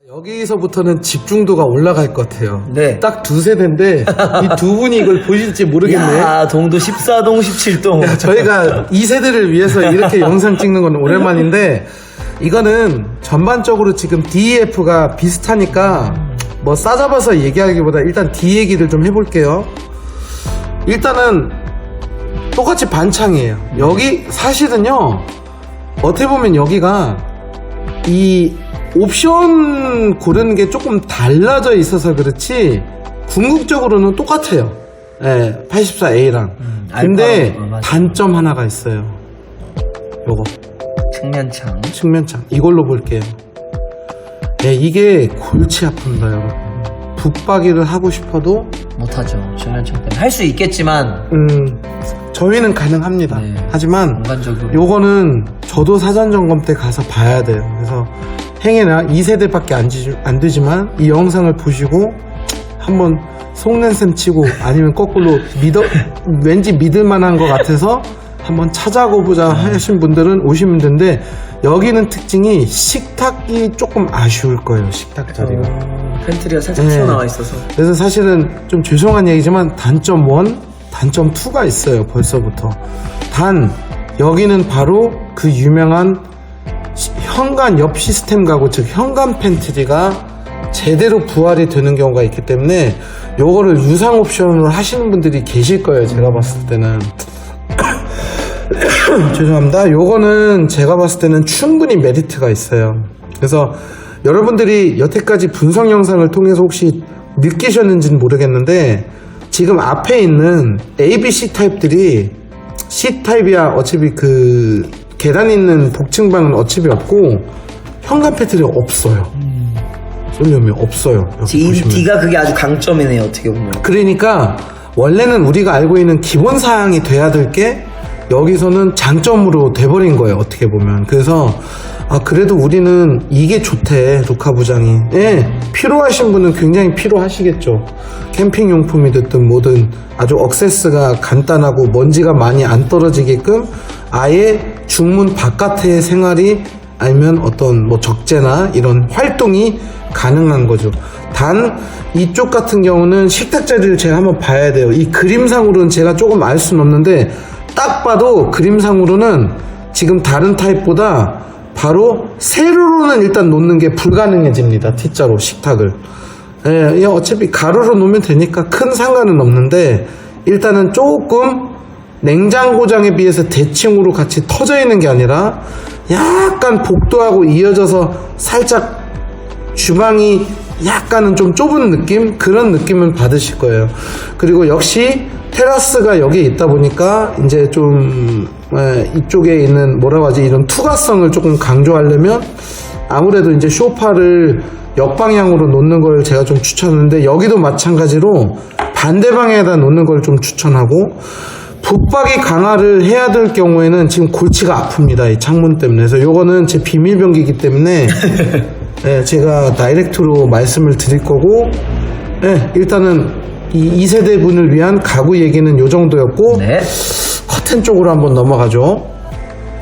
S2: 여기서부터는 집중도가 올라갈 것 같아요.
S1: 네.
S2: 딱 두 세대인데 이 두 분이 이걸 보실지 모르겠네.
S1: 야, 동도 14동, 17동.
S2: 저희가 이 세대를 위해서 이렇게 영상 찍는 건 오랜만인데 이거는 전반적으로 지금 DEF가 비슷하니까 뭐 싸잡아서 얘기하기보다 일단 D 얘기를 좀 해볼게요. 일단은 똑같이 반창이에요. 여기 사실은요 어떻게 보면 여기가 이 옵션 고르는 게 조금 달라져 있어서 그렇지 궁극적으로는 똑같아요. 네, 84A랑. 근데
S1: 알파로, 맞아요.
S2: 단점 하나가 있어요. 요거
S1: 측면창.
S2: 측면창 이걸로 볼게요. 네, 이게 골치 아픕니다 여러분. 붙박이를 하고 싶어도
S1: 못하죠. 측면창 때문에. 할 수 있겠지만,
S2: 저희는 가능합니다.
S1: 네.
S2: 하지만
S1: 공간적으로.
S2: 요거는 저도 사전 점검 때 가서 봐야 돼요. 그래서 행여나 2세대밖에 안 되지만 이 영상을 보시고 한번 속낸셈 치고 아니면 거꾸로 왠지 믿을만한 것 같아서 한번 찾아고 보자 하신 분들은 오시면 되는데, 여기는 특징이 식탁이 조금 아쉬울 거예요. 식탁 자리가.
S1: 팬트리가 살짝
S2: 네.
S1: 튀어나와 있어서.
S2: 그래서 사실은 좀 죄송한 얘기지만 단점 1, 단점 2가 있어요. 벌써부터. 단 여기는 바로 그 유명한 현관 옆 시스템 가구, 즉 현관 팬트리가 제대로 부활이 되는 경우가 있기 때문에 요거를 유상 옵션으로 하시는 분들이 계실 거예요. 제가 봤을 때는. 죄송합니다. 요거는 제가 봤을 때는 충분히 메리트가 있어요. 그래서 여러분들이 여태까지 분석 영상을 통해서 혹시 느끼셨는지는 모르겠는데, 지금 앞에 있는 A, B, C 타입들이 C타입이야 어차피 그 계단 있는 복층방은 어차피 없고 현관 팬트리가 없어요. 솔리움이 없어요. 여기 보시면.
S1: D가 그게 아주 강점이네요, 어떻게 보면.
S2: 그러니까 원래는 우리가 알고 있는 기본 사항이 돼야 될 게 여기서는 장점으로 돼버린 거예요, 어떻게 보면. 그래서 그래도 우리는 이게 좋대, 루카 부장이. 예, 필요하신 분은 굉장히 필요하시겠죠. 캠핑 용품이 됐든 뭐든 아주 억세스가 간단하고 먼지가 많이 안 떨어지게끔 아예 중문 바깥의 생활이 아니면 어떤 뭐 적재나 이런 활동이 가능한 거죠. 단 이쪽 같은 경우는 식탁 자리를 제가 한번 봐야 돼요. 이 그림상으로는 제가 조금 알 수는 없는데 딱 봐도 그림상으로는 지금 다른 타입보다 바로 세로로는 일단 놓는 게 불가능해집니다. T자로 식탁을. 예, 어차피 가로로 놓으면 되니까 큰 상관은 없는데, 일단은 조금 냉장고장에 비해서 대칭으로 같이 터져 있는 게 아니라 약간 복도하고 이어져서 살짝 주방이 약간은 좀 좁은 느낌? 그런 느낌은 받으실 거예요. 그리고 역시 테라스가 여기에 있다 보니까 이제 좀 이쪽에 있는 뭐라고 하지, 이런 투과성을 조금 강조하려면 아무래도 이제 소파를 역방향으로 놓는 걸 제가 좀 추천하는데, 여기도 마찬가지로 반대 방향에다 놓는 걸 좀 추천하고, 붙박이 강화를 해야 될 경우에는 지금 골치가 아픕니다. 이 창문 때문에. 그래서 요거는 제 비밀병기이기 때문에 네, 제가 다이렉트로 말씀을 드릴 거고, 네, 일단은 이 2세대 분을 위한 가구 얘기는 요 정도였고,
S1: 네.
S2: 커튼 쪽으로 한번 넘어가죠.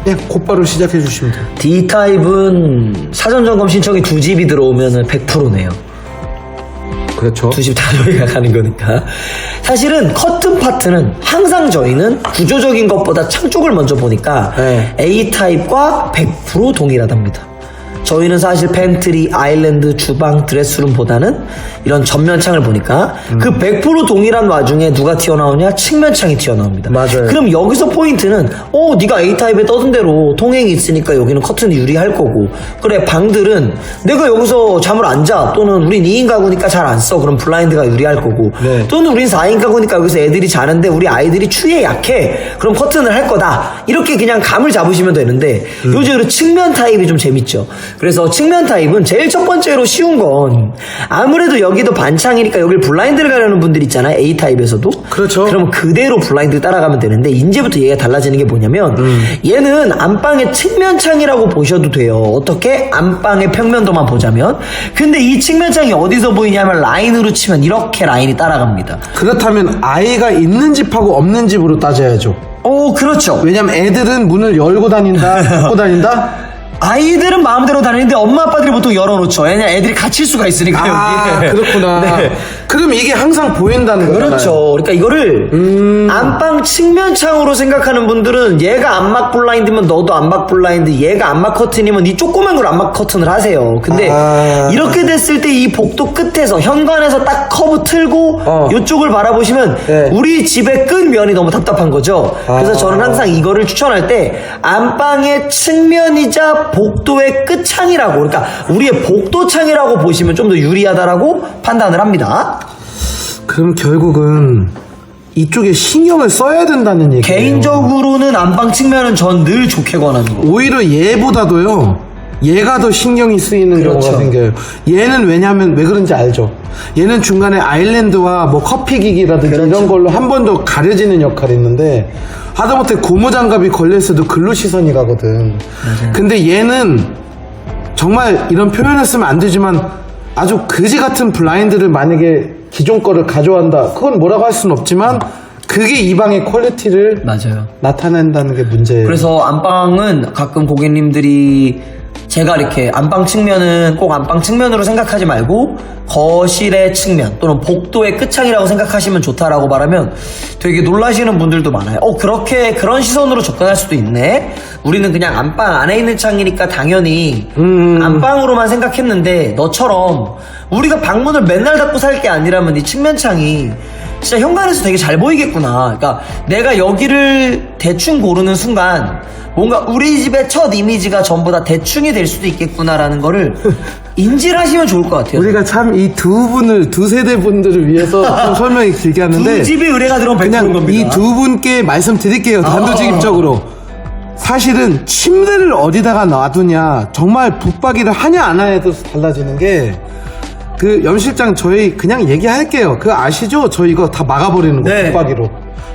S2: 네, 곧바로 시작해 주시면 돼요.
S1: D타입은 사전 점검 신청이 2집이 들어오면 100%네요.
S2: 그렇죠.
S1: 2집 다 저희가 가는 거니까. 사실은 커튼 파트는 항상 저희는 구조적인 것보다 창 쪽을 먼저 보니까
S2: 네.
S1: A타입과 100% 동일하답니다. 저희는 사실 팬트리, 아일랜드, 주방, 드레스룸보다는 이런 전면창을 보니까 그 100% 동일한 와중에 누가 튀어나오냐? 측면창이 튀어나옵니다.
S2: 맞아요.
S1: 그럼 여기서 포인트는 네가 A타입에 떠든 대로 통행이 있으니까 여기는 커튼이 유리할 거고, 그래 방들은 내가 여기서 잠을 안 자, 또는 우린 2인 가구니까 잘 안 써, 그럼 블라인드가 유리할 거고,
S2: 네.
S1: 또는 우린 4인 가구니까 여기서 애들이 자는데 우리 아이들이 추위에 약해, 그럼 커튼을 할 거다, 이렇게 그냥 감을 잡으시면 되는데 요즘 측면 타입이 좀 재밌죠. 그래서 측면 타입은 제일 첫 번째로 쉬운 건, 아무래도 여기도 반창이니까 여길 블라인드를 가려는 분들 있잖아요, A 타입에서도.
S2: 그렇죠.
S1: 그럼 그대로 블라인드 따라가면 되는데, 이제부터 얘가 달라지는 게 뭐냐면 얘는 안방의 측면창이라고 보셔도 돼요. 어떻게? 안방의 평면도만 보자면. 근데 이 측면창이 어디서 보이냐면 라인으로 치면 이렇게 라인이 따라갑니다.
S2: 그렇다면 아이가 있는 집하고 없는 집으로 따져야죠.
S1: 그렇죠.
S2: 왜냐면 애들은 문을 열고 다닌다, 닫고 다닌다?
S1: 아이들은 마음대로 다니는데 엄마 아빠들이 보통 열어놓죠. 왜냐면 애들이 갇힐 수가 있으니까. 여기.
S2: 그렇구나.
S1: 네.
S2: 그럼 이게 항상 보인다는 거잖아요.
S1: 그렇죠. 그러니까 이거를 안방 측면창으로 생각하는 분들은 얘가 안막 블라인드면 너도 안막 블라인드, 얘가 안막 커튼이면 이 조그만 걸 안막 커튼을 하세요. 근데 이렇게 됐을 때 이 복도 끝에서 현관에서 딱 커브 틀고 이쪽을 바라보시면
S2: 네.
S1: 우리 집의 끝 면이 너무 답답한 거죠. 그래서 저는 항상 이거를 추천할 때 안방의 측면이자 복도의 끝창이라고, 그러니까 우리의 복도창이라고 보시면 좀 더 유리하다라고 판단을 합니다.
S2: 그럼 결국은 이쪽에 신경을 써야 된다는 얘기예요.
S1: 개인적으로는 안방 측면은 전 늘 좋게 권하는 거.
S2: 오히려 얘보다도요, 얘가 더 신경이 쓰이는
S1: 그렇죠.
S2: 경우가 생겨요. 얘는 왜냐면 왜 그런지 알죠? 얘는 중간에 아일랜드와 뭐 커피기기라든지 이런 걸로 한 번 더 가려지는 역할이 있는데 하다못해 고무장갑이 걸려있어도 글로 시선이 가거든. 근데 얘는 정말 이런 표현을 쓰면 안 되지만 아주 그지 같은 블라인드를 만약에 기존 거를 가져간다. 그건 뭐라고 할 수는 없지만 그게 이 방의 퀄리티를
S1: 맞아요.
S2: 나타낸다는 게 문제예요.
S1: 그래서 안방은 가끔 고객님들이 제가 이렇게 안방 측면은 꼭 안방 측면으로 생각하지 말고 거실의 측면 또는 복도의 끝창이라고 생각하시면 좋다라고 말하면 되게 놀라시는 분들도 많아요. 그렇게 그런 시선으로 접근할 수도 있네. 우리는 그냥 안방 안에 있는 창이니까 당연히 안방으로만 생각했는데 너처럼 우리가 방문을 맨날 닫고 살 게 아니라면 이 측면 창이 진짜 현관에서 되게 잘 보이겠구나. 그러니까 내가 여기를 대충 고르는 순간 뭔가 우리 집의 첫 이미지가 전부 다 대충이 될 수도 있겠구나라는 거를 인지를 하시면 좋을 것 같아요.
S2: 우리가 참 이 두 세대 분들을 위해서 좀 설명이 길게 하는데
S1: 두 집이 의뢰가 들어온 100%인
S2: 그냥
S1: 겁니다.
S2: 이 두 분께 말씀드릴게요. 단도직입적으로. 사실은 침대를 어디다가 놔두냐 정말 붙박이를 하냐 안 하냐도 달라지는 게 그 염실장 저희 그냥 얘기할게요. 그거 아시죠? 저 이거 다 막아버리는 거
S1: 네.
S2: 붙박이로.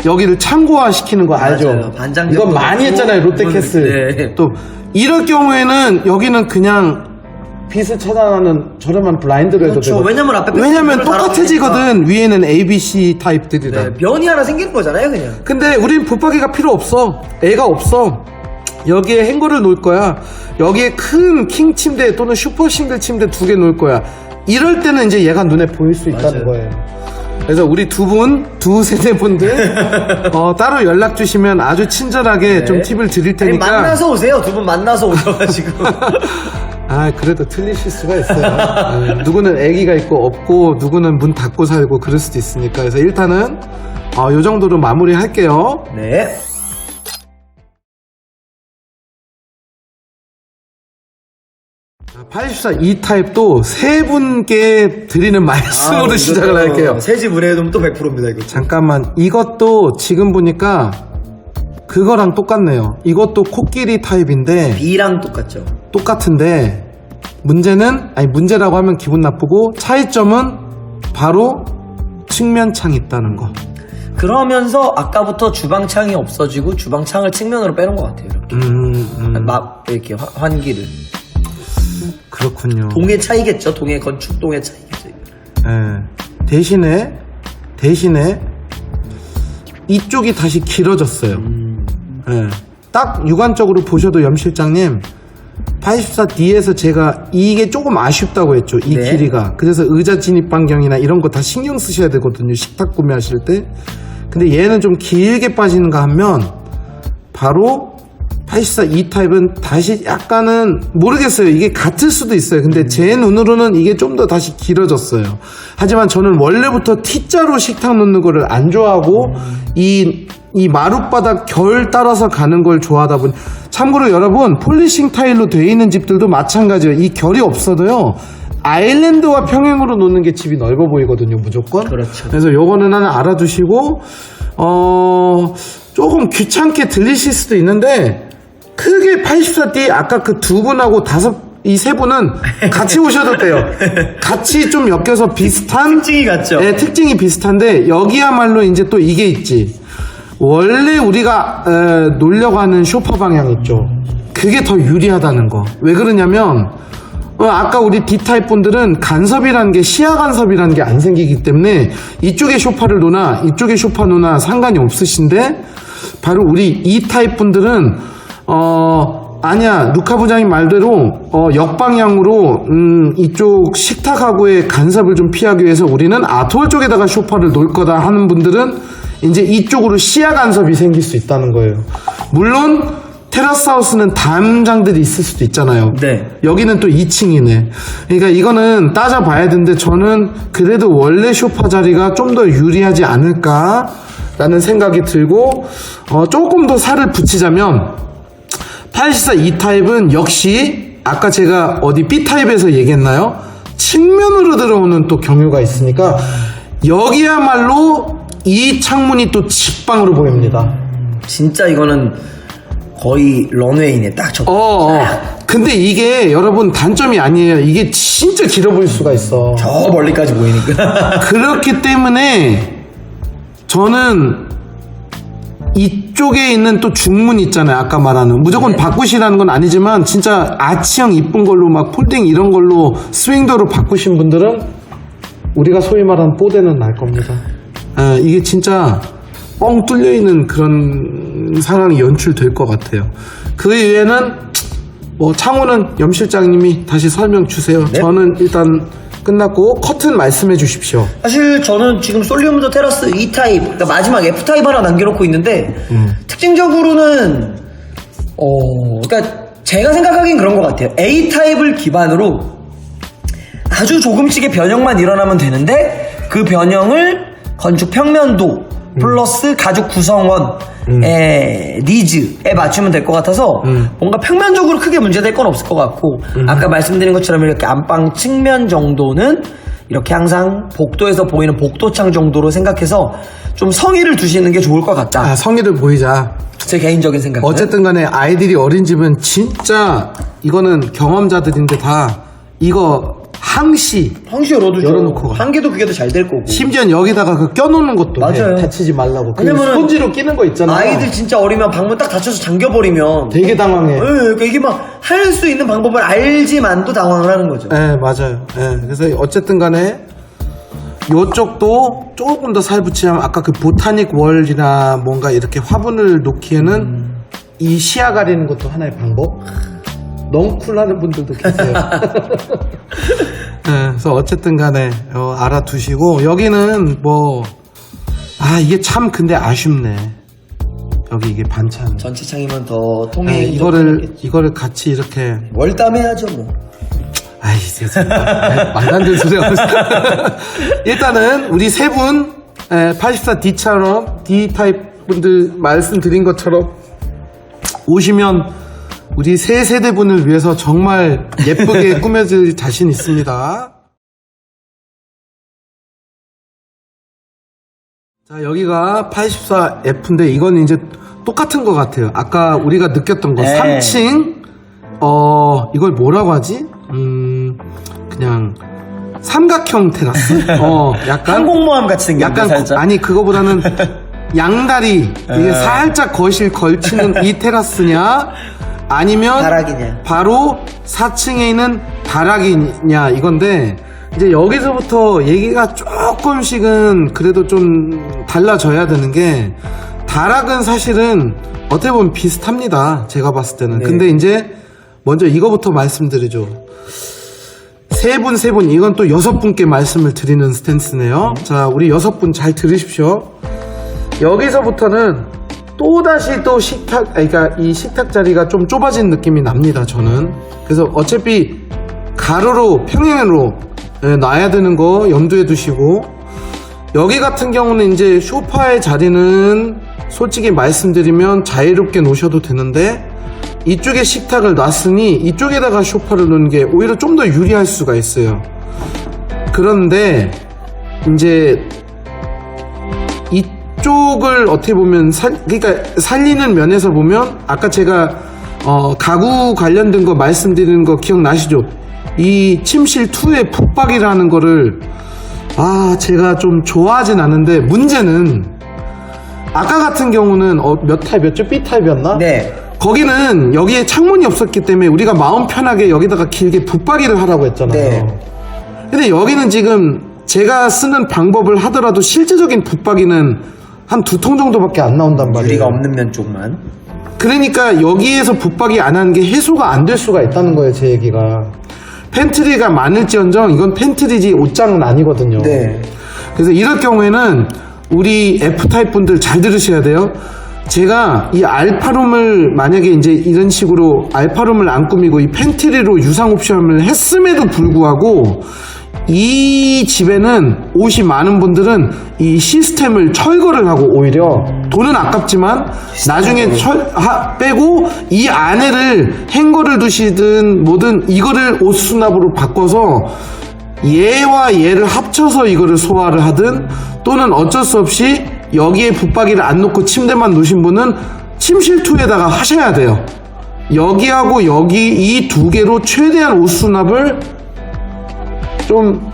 S2: 여기를 창고화 시키는 거 알죠?
S1: 맞아요. 반장
S2: 이거
S1: 격도
S2: 많이
S1: 있고.
S2: 했잖아요. 롯데캐슬.
S1: 네.
S2: 또 이럴 경우에는 여기는 그냥 빛을 차단하는 저렴한 블라인드로 해도
S1: 그렇죠.
S2: 되고.
S1: 왜냐면 앞에
S2: 왜냐면
S1: 펜슬을
S2: 똑같아지거든. 위에는 ABC 타입들이다.
S1: 네, 면이 하나 생기는 거잖아요, 그냥.
S2: 근데 우린 붙박이가 필요 없어. 애가 없어. 여기에 행거를 놓을 거야. 여기에 큰 킹 침대 또는 슈퍼 싱글 침대 2개 놓을 거야. 이럴 때는 이제 얘가 눈에 보일 수 있다는
S1: 맞아요.
S2: 거예요. 그래서 우리 두 세대 분들 따로 연락 주시면 아주 친절하게 좀 팁을 드릴
S1: 아니,
S2: 테니까.
S1: 만나서 오세요. 두 분 만나서 오셔가지고.
S2: 아, 그래도 틀리실 수가 있어요. 누구는 아기가 있고 없고, 누구는 문 닫고 살고 그럴 수도 있으니까. 그래서 일단은 요 정도로 마무리 할게요.
S1: 네.
S2: 84 E타입도 세 분께 드리는 말씀으로 시작을 할게요.
S1: 새집 의뢰해두면 또 100%입니다, 이거.
S2: 잠깐만, 이것도 지금 보니까 그거랑 똑같네요. 이것도 코끼리 타입인데
S1: B랑 똑같죠.
S2: 똑같은데 문제라고 하면 기분 나쁘고 차이점은 바로 측면창이 있다는 거.
S1: 그러면서 아까부터 주방창이 없어지고 주방창을 측면으로 빼는 것 같아요, 이렇게. 막 이렇게 환기를.
S2: 그렇군요.
S1: 동의 차이겠죠. 건축 동의 차이겠죠.
S2: 예. 대신에 이쪽이 다시 길어졌어요. 예. 딱 육안적으로 보셔도 염실장님 84D에서 제가 이게 조금 아쉽다고 했죠. 이
S1: 네.
S2: 길이가. 그래서 의자 진입 반경이나 이런 거 다 신경 쓰셔야 되거든요. 식탁 구매하실 때. 근데 얘는 좀 길게 빠지는가 하면 바로 84 E타입은 다시 약간은 모르겠어요. 이게 같을 수도 있어요. 근데 제 눈으로는 이게 좀 더 다시 길어졌어요. 하지만 저는 원래부터 T자로 식탁 놓는 거를 안 좋아하고 이 마룻바닥 결 따라서 가는 걸 좋아하다 보니 참고로 여러분 폴리싱 타일로 되어 있는 집들도 마찬가지예요. 이 결이 없어도요. 아일랜드와 평행으로 놓는 게 집이 넓어 보이거든요. 무조건.
S1: 그렇죠.
S2: 그래서 요거는 하나 알아두시고 조금 귀찮게 들리실 수도 있는데 크게 84D 아까 그 두 분하고 이 세 분은 같이 오셔도 돼요. 같이 좀 엮여서 비슷한
S1: 특징이 같죠?
S2: 네, 특징이 비슷한데 여기야말로 이제 또 이게 있지. 원래 우리가 놓으려고 하는 쇼파 방향 있죠. 그게 더 유리하다는 거. 왜 그러냐면 아까 우리 D타입 분들은 간섭이라는 게 시야 간섭이라는 게 안 생기기 때문에 이쪽에 쇼파를 놓나 이쪽에 쇼파 놓나 상관이 없으신데 바로 우리 E타입 분들은 아니야 루카 부장님 말대로 역방향으로 이쪽 식탁하고의 간섭을 좀 피하기 위해서 우리는 아트홀 쪽에다가 쇼파를 놓을 거다 하는 분들은 이제 이쪽으로 시야 간섭이 생길 수 있다는 거예요. 물론 테라스 하우스는 담장들이 있을 수도 있잖아요.
S1: 네.
S2: 여기는 또 2층이네. 그러니까 이거는 따져봐야 되는데 저는 그래도 원래 쇼파 자리가 좀 더 유리하지 않을까라는 생각이 들고 조금 더 살을 붙이자면 84 E타입은 역시 아까 제가 어디 B타입에서 얘기했나요? 측면으로 들어오는 또 경우가 있으니까 여기야말로 이 창문이 또 직방으로 보입니다.
S1: 진짜 이거는 거의 런웨이네. 딱 저.
S2: 근데 이게 여러분 단점이 아니에요. 이게 진짜 길어 보일 수가 있어.
S1: 저 멀리까지 보이니까.
S2: 그렇기 때문에 저는 이쪽에 있는 또 중문 있잖아요. 아까 말하는 무조건 바꾸시라는 건 아니지만 진짜 아치형 이쁜 걸로 막 폴딩 이런 걸로 스윙도로 바꾸신 분들은 우리가 소위 말하는 뽀대는 날 겁니다. 이게 진짜 뻥 뚫려 있는 그런 상황이 연출될 것 같아요. 그 이외에는 뭐 창호는 염 실장님이 다시 설명 주세요.
S1: 네?
S2: 저는 일단 끝났고 커튼 말씀해 주십시오.
S1: 사실 저는 지금 솔리움도 테라스 E타입, 그러니까 마지막 F타입 하나 남겨놓고 있는데, 특징적으로는, 그러니까 제가 생각하기엔 그런 것 같아요. A타입을 기반으로 아주 조금씩의 변형만 일어나면 되는데, 그 변형을 건축 평면도, 플러스 가죽 구성원의 니즈에 맞추면 될 것 같아서 뭔가 평면적으로 크게 문제될 건 없을 것 같고 아까 말씀드린 것처럼 이렇게 안방 측면 정도는 이렇게 항상 복도에서 보이는 복도창 정도로 생각해서 좀 성의를 두시는 게 좋을 것 같다.
S2: 성의를 보이자.
S1: 제 개인적인 생각.
S2: 어쨌든 간에 아이들이 어린 집은 진짜 이거는 경험자들인데 다 이거 항시
S1: 열어놓고 한 개도 그게 더 잘 될 거고.
S2: 심지어 여기다가 그 껴놓는 것도
S1: 맞아요.
S2: 해. 다치지 말라고. 그
S1: 왜냐면은
S2: 스폰지로 끼는 거 있잖아요.
S1: 아이들 진짜 어리면 방문 딱 닫혀서 잠겨버리면
S2: 되게 당황해.
S1: 그러니까 이게 막 할 수 있는 방법을 알지만도 당황을 하는 거죠.
S2: 네, 맞아요. 네, 그래서 어쨌든 간에 요쪽도 조금 더 살붙이면 아까 그 보타닉 월이나 뭔가 이렇게 화분을 놓기에는 이 시야 가리는 것도 하나의 방법. 너무 쿨하는 분들도 계세요. 네, 그래서 어쨌든 간에 알아두시고 여기는 뭐 이게 참 근데 아쉽네. 여기 이게 반찬.
S1: 전체 창이면 더 통행.
S2: 이거를 같이 이렇게
S1: 월담해야죠 뭐.
S2: 아이 진짜 말도 안 되는 소리 하고 있어. 일단은 우리 세 분 84D처럼 D타입 분들 말씀드린 것처럼 오시면 우리 세 세대분을 위해서 정말 예쁘게 꾸며질 자신 있습니다. 자, 여기가 84F인데 이건 이제 똑같은 것 같아요. 아까 우리가 느꼈던 거.
S1: 네.
S2: 3층 이걸 뭐라고 하지? 그냥 삼각형 테라스? 약간
S1: 항공모함 같이 생겼는데
S2: 약간
S1: 살짝.
S2: 아니 그거보다는 양다리 이게 살짝 거실 걸치는 이 테라스냐 아니면
S1: 다락이냐.
S2: 바로 4층에 있는 다락이냐 이건데 이제 여기서부터 얘기가 조금씩은 그래도 좀 달라져야 되는 게 다락은 사실은 어떻게 보면 비슷합니다. 제가 봤을 때는.
S1: 네.
S2: 근데 이제 먼저 이거부터 말씀드리죠. 세 분, 이건 또 6분께 말씀을 드리는 스탠스네요. 자, 우리 6분 잘 들으십시오. 여기서부터는 또다시 또 식탁, 그러니까 이 식탁 자리가 좀 좁아진 느낌이 납니다, 저는. 그래서 어차피 가로로, 평행으로 놔야 되는 거 염두에 두시고, 여기 같은 경우는 이제 소파의 자리는 솔직히 말씀드리면 자유롭게 놓으셔도 되는데, 이쪽에 식탁을 놨으니 이쪽에다가 소파를 놓는 게 오히려 좀 더 유리할 수가 있어요. 그런데 이제 이쪽을 어떻게 보면 그러니까 살리는 면에서 보면 아까 제가 가구 관련된 거 말씀드리는 거 기억나시죠? 이 침실 2의 붙박이라는 거를 제가 좀 좋아하진 않은데 문제는 아까 같은 경우는 몇 타입이었죠? B타입이었나?
S1: 네.
S2: 거기는 여기에 창문이 없었기 때문에 우리가 마음 편하게 여기다가 길게 붙박이를 하라고 했잖아요.
S1: 네.
S2: 근데 여기는 지금 제가 쓰는 방법을 하더라도 실제적인 붙박이는 한 2통 정도밖에 안 나온단 말이에요.
S1: 유리가 없는 면 쪽만.
S2: 그러니까 여기에서 붙박이 안 하는 게 해소가 안 될 수가 있다는 거예요, 제 얘기가. 팬트리가 많을지언정 이건 팬트리지 옷장은 아니거든요.
S1: 네.
S2: 그래서 이럴 경우에는 우리 F타입 분들 잘 들으셔야 돼요. 제가 이 알파룸을 만약에 이제 이런 식으로 알파룸을 안 꾸미고 이 팬트리로 유상 옵션을 했음에도 불구하고 이 집에는 옷이 많은 분들은 이 시스템을 철거를 하고 오히려 돈은 아깝지만 나중에 빼고 이 안에를 행거를 두시든 뭐든 이거를 옷 수납으로 바꿔서 얘와 얘를 합쳐서 이거를 소화를 하든 또는 어쩔 수 없이 여기에 붙박이를 안 놓고 침대만 놓으신 분은 침실2에다가 하셔야 돼요. 여기하고 여기 이 두 개로 최대한 옷 수납을 좀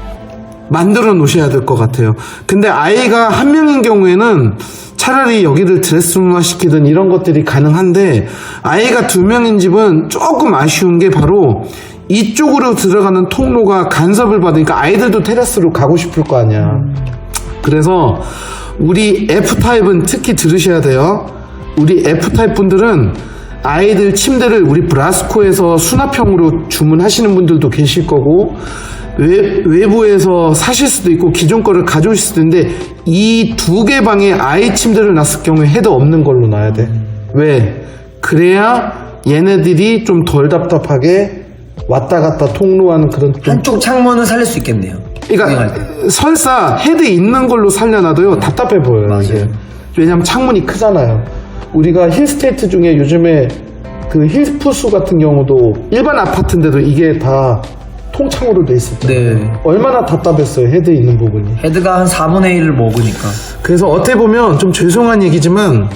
S2: 만들어 놓으셔야 될 것 같아요. 근데 아이가 한 명인 경우에는 차라리 여기를 드레스룸화 시키든 이런 것들이 가능한데, 아이가 두 명인 집은 조금 아쉬운 게 바로 이쪽으로 들어가는 통로가 간섭을 받으니까 아이들도 테라스로 가고 싶을 거 아니야. 그래서 우리 F타입은 특히 들으셔야 돼요. 우리 F타입 분들은 아이들 침대를 우리 브라스코에서 수납형으로 주문하시는 분들도 계실 거고, 외부에서 사실 수도 있고 기존 거를 가져오실 수도 있는데, 이 두 개 방에 아이 침대를 놨을 경우에 헤드 없는 걸로 놔야 돼. 왜? 그래야 얘네들이 좀 덜 답답하게 왔다 갔다 통로하는 그런 좀,
S1: 한쪽 창문은 살릴 수 있겠네요.
S2: 그러니까 설사 헤드 있는 걸로 살려놔도요 답답해 보여요. 이게. 왜냐면 창문이 크잖아요. 우리가 힐스테이트 중에 요즘에 그 힐푸수 같은 경우도 일반 아파트인데도 이게 다 통창으로 돼 있었잖아요.
S1: 네.
S2: 얼마나 답답했어요, 헤드 있는 부분이.
S1: 헤드가 한 4분의 1을 먹으니까.
S2: 그래서 어떻게 보면 좀 죄송한 얘기지만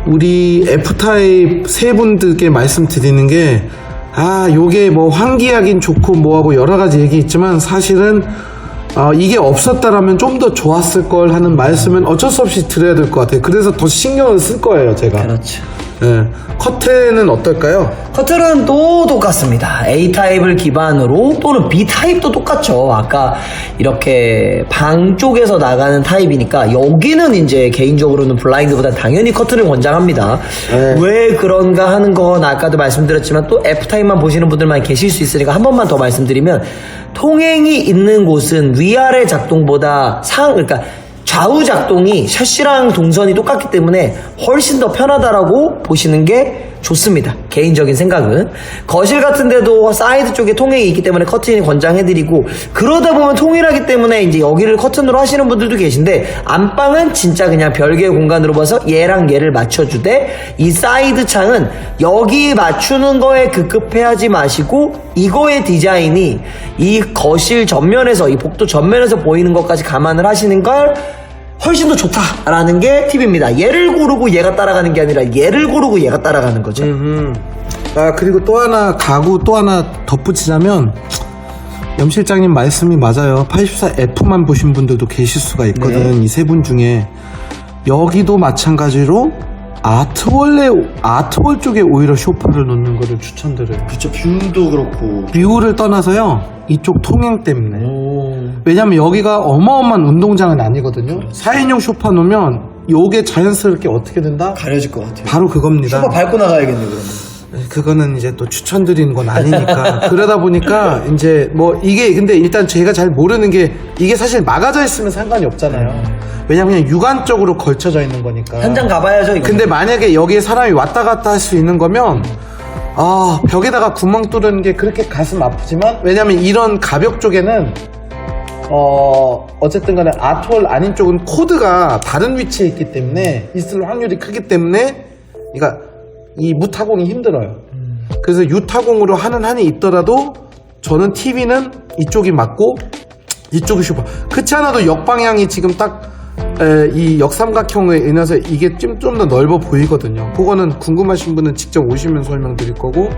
S2: 우리 F타입 세 분들께 말씀드리는 게, 요게 뭐 환기하긴 좋고 뭐하고 여러 가지 얘기 있지만 사실은 이게 없었다라면 좀 더 좋았을 걸 하는 말씀은 어쩔 수 없이 드려야 될 것 같아요. 그래서 더 신경을 쓸 거예요, 제가.
S1: 그렇죠.
S2: 네. 커튼은 어떨까요?
S1: 커튼은 또 똑같습니다. A타입을 기반으로 또는 B타입도 똑같죠. 아까 이렇게 방 쪽에서 나가는 타입이니까 여기는 이제 개인적으로는 블라인드보다 당연히 커튼을 권장합니다.
S2: 네.
S1: 왜 그런가 하는 건 아까도 말씀드렸지만 또 F타입만 보시는 분들만 계실 수 있으니까 한 번만 더 말씀드리면, 통행이 있는 곳은 위아래 작동보다 그러니까 좌우 작동이 샤시랑 동선이 똑같기 때문에 훨씬 더 편하다라고 보시는 게 좋습니다. 개인적인 생각은. 거실 같은 데도 사이드 쪽에 통행이 있기 때문에 커튼이 권장해드리고, 그러다 보면 통일하기 때문에 이제 여기를 커튼으로 하시는 분들도 계신데, 안방은 진짜 그냥 별개의 공간으로 봐서 얘랑 얘를 맞춰주되, 이 사이드 창은 여기 맞추는 거에 급급해하지 마시고 이거의 디자인이 이 거실 전면에서, 이 복도 전면에서 보이는 것까지 감안을 하시는 걸 훨씬 더 좋다라는 게 팁입니다. 얘를 고르고 얘가 따라가는 게 아니라 얘를 고르고 얘가 따라가는 거죠.
S2: 그리고 또 하나, 가구 또 하나 덧붙이자면, 염 실장님 말씀이 맞아요. 84F만 보신 분들도 계실 수가 있거든. 이 세 분 중에. 여기도 마찬가지로 아트월 쪽에 오히려 소파를 놓는 거를 추천드려요.
S1: 그렇죠. 뷰도 그렇고.
S2: 뷰를 떠나서요, 이쪽 통행 때문에. 왜냐면 여기가 어마어마한 운동장은 아니거든요. 4인용 소파 놓으면 요게 자연스럽게 어떻게 된다?
S1: 가려질 것 같아요.
S2: 바로 그겁니다.
S1: 소파 밟고 나가야겠네, 그러면.
S2: 그거는 이제 또 추천드리는 건 아니니까. 그러다 보니까 이제 뭐 이게, 근데 일단 제가 잘 모르는 게, 이게 사실 막아져 있으면 상관이 없잖아요. 왜냐면 그냥 육안적으로 걸쳐져 있는 거니까.
S1: 현장 가봐야죠, 이거.
S2: 근데 만약에 여기에 사람이 왔다 갔다 할 수 있는 거면, 벽에다가 구멍 뚫는 게 그렇게 가슴 아프지만, 왜냐면 이런 가벽 쪽에는 어쨌든 간에 아트월 아닌 쪽은 코드가 다른 위치에 있기 때문에 있을 확률이 크기 때문에, 그러니까 이 무타공이 힘들어요. 그래서 유타공으로 하는 한이 있더라도 저는 TV는 이쪽이 맞고 이쪽이 슈퍼. 그렇지 않아도 역방향이 지금 딱 이 역삼각형에 인해서 이게 좀 더 넓어 보이거든요. 그거는 궁금하신 분은 직접 오시면 설명드릴 거고,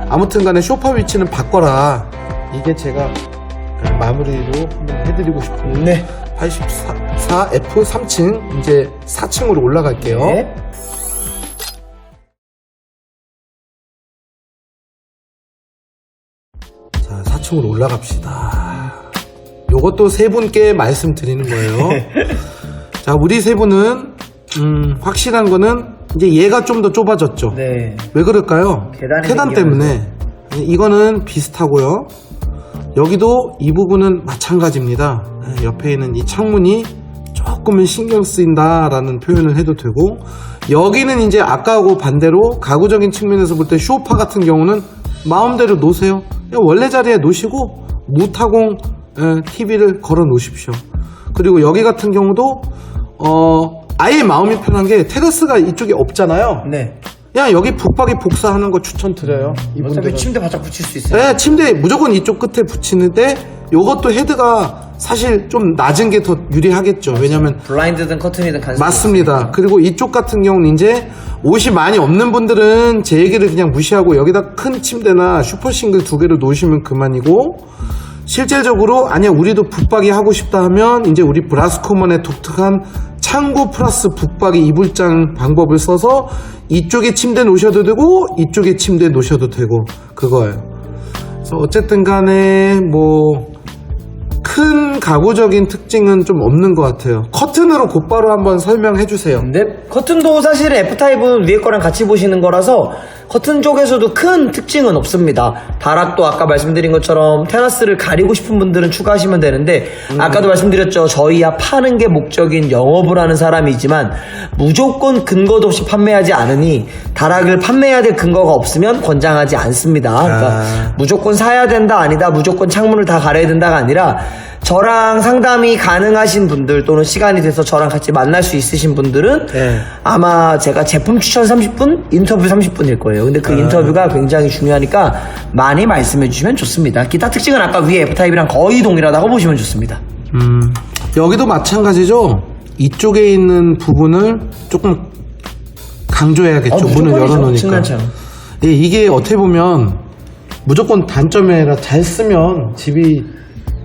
S2: 아무튼 간에 소파 위치는 바꿔라. 이게 제가 마무리로 한번 해드리고 싶은.
S1: 네.
S2: 84F 3층, 이제 4층으로 올라갈게요.
S1: 네.
S2: 자, 4층으로 올라갑시다. 요것도 세 분께 말씀드리는 거예요. 자, 우리 세 분은 확실한 거는 이제 얘가 좀 더 좁아졌죠.
S1: 네.
S2: 왜 그럴까요? 계단 때문에. 이거는 비슷하고요. 여기도 이 부분은 마찬가지입니다. 옆에 있는 이 창문이 조금은 신경 쓰인다라는 표현을 해도 되고, 여기는 이제 아까하고 반대로 가구적인 측면에서 볼 때 소파 같은 경우는 마음대로 놓으세요. 그냥 원래 자리에 놓으시고 무타공 TV를 걸어 놓으십시오. 그리고 여기 같은 경우도 아예 마음이 편한 게 테라스가 이쪽에 없잖아요.
S1: 네.
S2: 그냥 여기 북박이 복사하는 거 추천드려요.
S1: 어차피
S2: 이분들은.
S1: 침대 바짝 붙일 수 있어요.
S2: 네, 침대 무조건 이쪽 끝에 붙이는데 요것도 헤드가 사실 좀 낮은 게 더 유리하겠죠. 왜냐면
S1: 블라인드든 커튼이든 간섭이
S2: 맞습니다. 그리고 이쪽 같은 경우는 이제 옷이 많이 없는 분들은 제 얘기를 그냥 무시하고 여기다 큰 침대나 슈퍼싱글 2개를 놓으시면 그만이고, 실질적으로 아니야 우리도 붙박이 하고 싶다 하면 이제 우리 브라스코먼의 독특한 창고 플러스 붙박이 이불장 방법을 써서 이쪽에 침대 놓으셔도 되고 이쪽에 침대 놓으셔도 되고 그거예요. 그래서 어쨌든 간에 뭐 큰 가구적인 특징은 좀 없는 것 같아요. 커튼으로 곧바로 한번 설명해 주세요.
S1: 근데 커튼도 사실 F타입은 위에 거랑 같이 보시는 거라서 커튼 쪽에서도 큰 특징은 없습니다. 다락도 아까 말씀드린 것처럼 테라스를 가리고 싶은 분들은 추가하시면 되는데 아까도 말씀드렸죠. 저희야 파는 게 목적인 영업을 하는 사람이지만 무조건 근거도 없이 판매하지 않으니 다락을 판매해야 될 근거가 없으면 권장하지 않습니다. 그러니까 무조건 사야 된다 아니다, 무조건 창문을 다 가려야 된다가 아니라 저랑 상담이 가능하신 분들 또는 시간이 돼서 저랑 같이 만날 수 있으신 분들은
S2: 네.
S1: 아마 제가 제품 추천 30분, 인터뷰 30분일 거예요. 근데 그 인터뷰가 굉장히 중요하니까 많이 말씀해 주시면 좋습니다. 기타 특징은 아까 위에 F타입이랑 거의 동일하다고 보시면 좋습니다.
S2: 여기도 마찬가지죠. 이쪽에 있는 부분을 조금 강조해야겠죠. 문을 열어놓으니까.
S1: 측면창.
S2: 예, 이게 어떻게 보면 무조건 단점이라 잘 쓰면 집이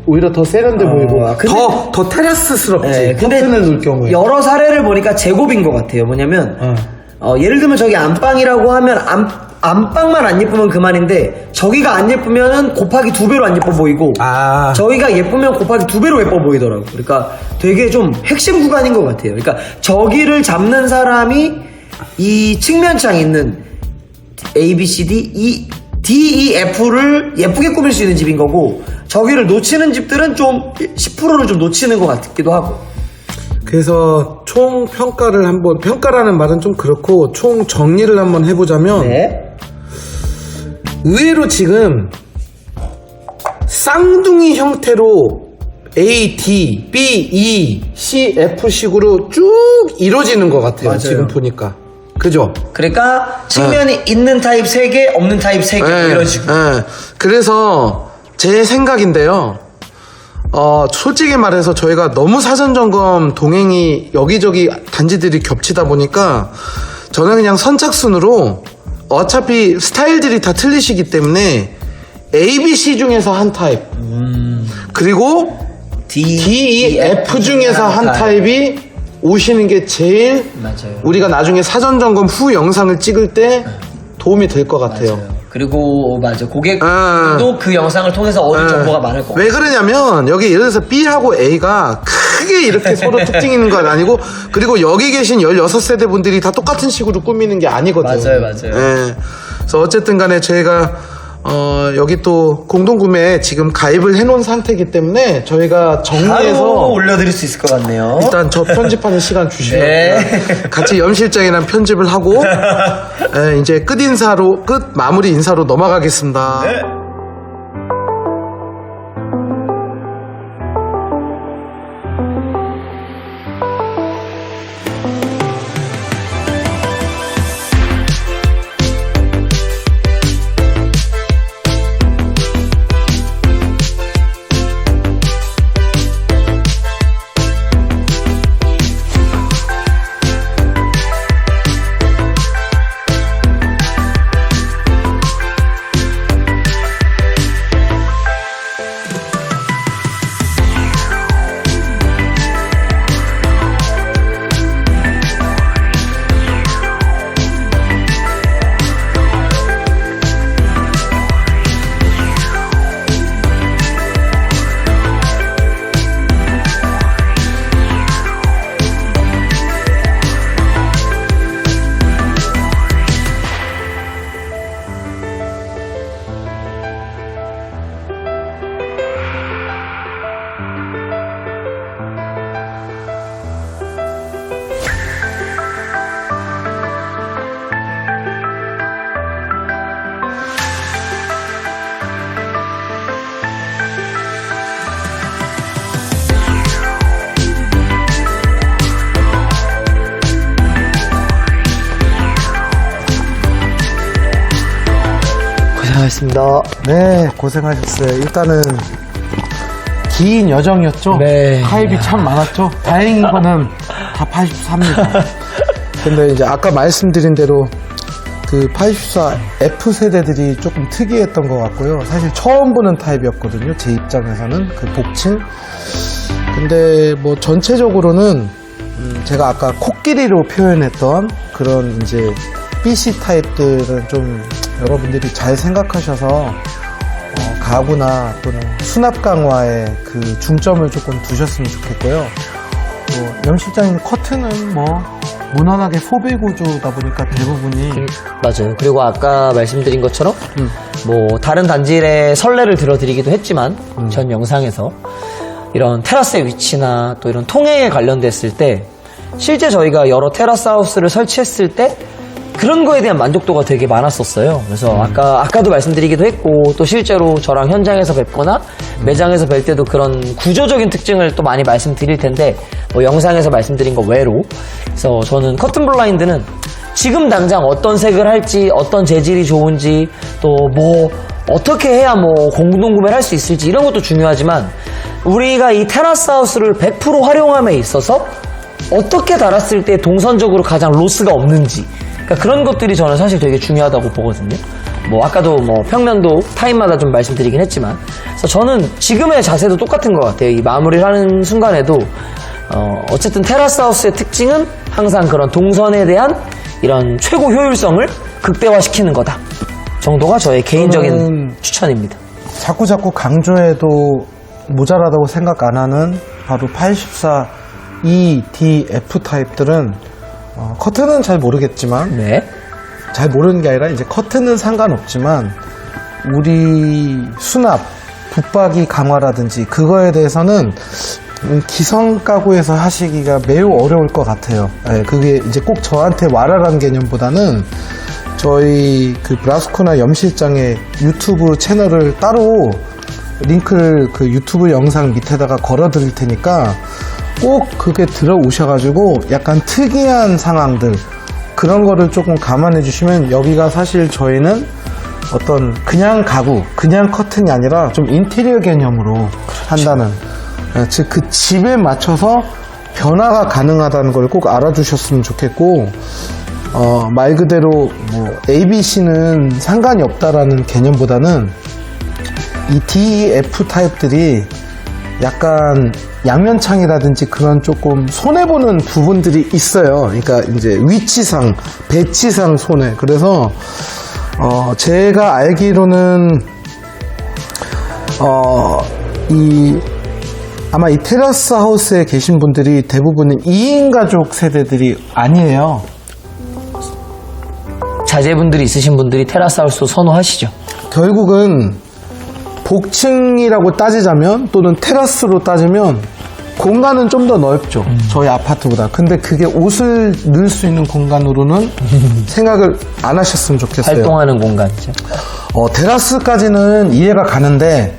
S2: 오히려 더 세련돼 보이고
S1: 근데-
S2: 더 테라스스럽지.
S1: 네, 근데
S2: 커튼을 놓을 경우에.
S1: 여러 사례를 보니까 제곱인 것 같아요. 뭐냐면 예를 들면 저기 안방이라고 하면 안방만 안 예쁘면 그만인데 저기가 안 예쁘면은 곱하기 2배로 안 예뻐 보이고
S2: 아.
S1: 저기가 예쁘면 곱하기 2배로 예뻐 보이더라고. 그러니까 되게 좀 핵심 구간인 것 같아요. 그러니까 저기를 잡는 사람이 이 측면창 있는 A, B, C, D, E, F를 예쁘게 꾸밀 수 있는 집인 거고 저기를 놓치는 집들은 좀 10%를 좀 놓치는 것 같기도 하고.
S2: 그래서 총 평가를 한번, 평가라는 말은 좀 그렇고 총 정리를 한번 해보자면
S1: 네.
S2: 의외로 지금 쌍둥이 형태로 A, D, B, E, C, F 식으로 쭉 이루어지는 것 같아요.
S1: 맞아요.
S2: 지금 보니까. 그죠?
S1: 그러니까 측면이 있는 타입 3개, 없는 타입 3개 뭐 이런 식으로.
S2: 그래서 제 생각인데요. 솔직히 말해서 저희가 너무 사전점검 동행이 여기저기 단지들이 겹치다 보니까 저는 그냥 선착순으로 어차피 스타일들이 다 틀리시기 때문에 A, B, C 중에서 한 타입 그리고 D, E, F 중에서 한 타입이 오시는 게 제일
S1: 맞아요.
S2: 우리가 나중에 사전점검 후 영상을 찍을 때 도움이 될 것 같아요.
S1: 그리고 맞아 고객도
S2: 아.
S1: 그 영상을 통해서 얻은 정보가 많을 것 같아요.
S2: 왜 그러냐면 여기 예를 들어서 B하고 A가 크게 이렇게 서로 특징 있는 건 아니고 그리고 여기 계신 16세대 분들이 다 똑같은 식으로 꾸미는 게 아니거든요.
S1: 맞아요.
S2: 예. 그래서 어쨌든 간에 저희가 여기 또 공동구매에 지금 가입을 해놓은 상태이기 때문에 저희가
S1: 바로
S2: 정리해서
S1: 올려드릴 수 있을 것 같네요.
S2: 일단 저 편집하는 시간 주시면
S1: 네.
S2: 같이 염실장이랑 편집을 하고 이제 끝 마무리 인사로 넘어가겠습니다.
S1: 네. 고생하셨습니다.
S2: 네, 고생하셨어요. 일단은 긴 여정이었죠.
S1: 네.
S2: 타입이 참 많았죠. 다행인 거는 다 84입니다. 근데 이제 아까 말씀드린 대로 그 84 F 세대들이 조금 특이했던 것 같고요. 사실 처음 보는 타입이었거든요. 제 입장에서는 그 복층. 근데 뭐 전체적으로는 제가 아까 코끼리로 표현했던 그런 이제 BC 타입들은 좀 여러분들이 잘 생각하셔서 가구나 또는 수납 강화에 그 중점을 조금 두셨으면 좋겠고요. 염 실장님 커튼은 뭐 무난하게 소배 구조다 보니까 대부분이
S1: 맞아요. 그리고 아까 말씀드린 것처럼 뭐 다른 단지의 선례를 들어드리기도 했지만 전 영상에서 이런 테라스의 위치나 또 이런 통행에 관련됐을 때 실제 저희가 여러 테라스 하우스를 설치했을 때 그런 거에 대한 만족도가 되게 많았었어요. 그래서 아까도 말씀드리기도 했고 또 실제로 저랑 현장에서 뵙거나 매장에서 뵐 때도 그런 구조적인 특징을 또 많이 말씀드릴 텐데 뭐 영상에서 말씀드린 거 외로 그래서 저는 커튼 블라인드는 지금 당장 어떤 색을 할지 어떤 재질이 좋은지 또 뭐 어떻게 해야 뭐 공동구매를 할 수 있을지 이런 것도 중요하지만 우리가 이 테라스 하우스를 100% 활용함에 있어서 어떻게 달았을 때 동선적으로 가장 로스가 없는지 그러니까 그런 것들이 저는 사실 되게 중요하다고 보거든요. 뭐 아까도 뭐 평면도 타입마다 좀 말씀드리긴 했지만 그래서 저는 지금의 자세도 똑같은 것 같아요. 이 마무리를 하는 순간에도 어쨌든 테라스 하우스의 특징은 항상 그런 동선에 대한 이런 최고 효율성을 극대화시키는 거다 정도가 저의 개인적인 추천입니다.
S2: 자꾸 강조해도 모자라다고 생각 안 하는 바로 84 EDF 타입들은 커튼은 잘 모르겠지만
S1: 네.
S2: 잘 모르는 게 아니라 이제 커튼은 상관없지만 우리 수납 붙박이 강화라든지 그거에 대해서는 기성 가구에서 하시기가 매우 어려울 것 같아요. 네, 그게 이제 꼭 저한테 와라라는 개념보다는 저희 그 브라스코나 염 실장의 유튜브 채널을 따로 링크를 그 유튜브 영상 밑에다가 걸어 드릴 테니까 꼭 그게 들어오셔가지고 약간 특이한 상황들 그런 거를 조금 감안해 주시면 여기가 사실 저희는 어떤 그냥 가구, 그냥 커튼이 아니라 좀 인테리어 개념으로 한다는 즉 그 집에 맞춰서 변화가 가능하다는 걸 꼭 알아주셨으면 좋겠고 말 그대로 뭐 ABC는 상관이 없다라는 개념보다는 이 DEF 타입들이 약간 양면창이라든지 그런 조금 손해보는 부분들이 있어요. 그러니까 이제 위치상, 배치상 손해. 그래서 제가 알기로는 아마 이 테라스 하우스에 계신 분들이 대부분은 2인 가족 세대들이 아니에요.
S1: 자제분들이 있으신 분들이 테라스 하우스 선호하시죠.
S2: 결국은 복층이라고 따지자면 또는 테라스로 따지면 공간은 좀 더 넓죠. 저희 아파트보다. 근데 그게 옷을 넣을 수 있는 공간으로는 생각을 안 하셨으면 좋겠어요.
S1: 활동하는 공간이죠.
S2: 테라스까지는 이해가 가는데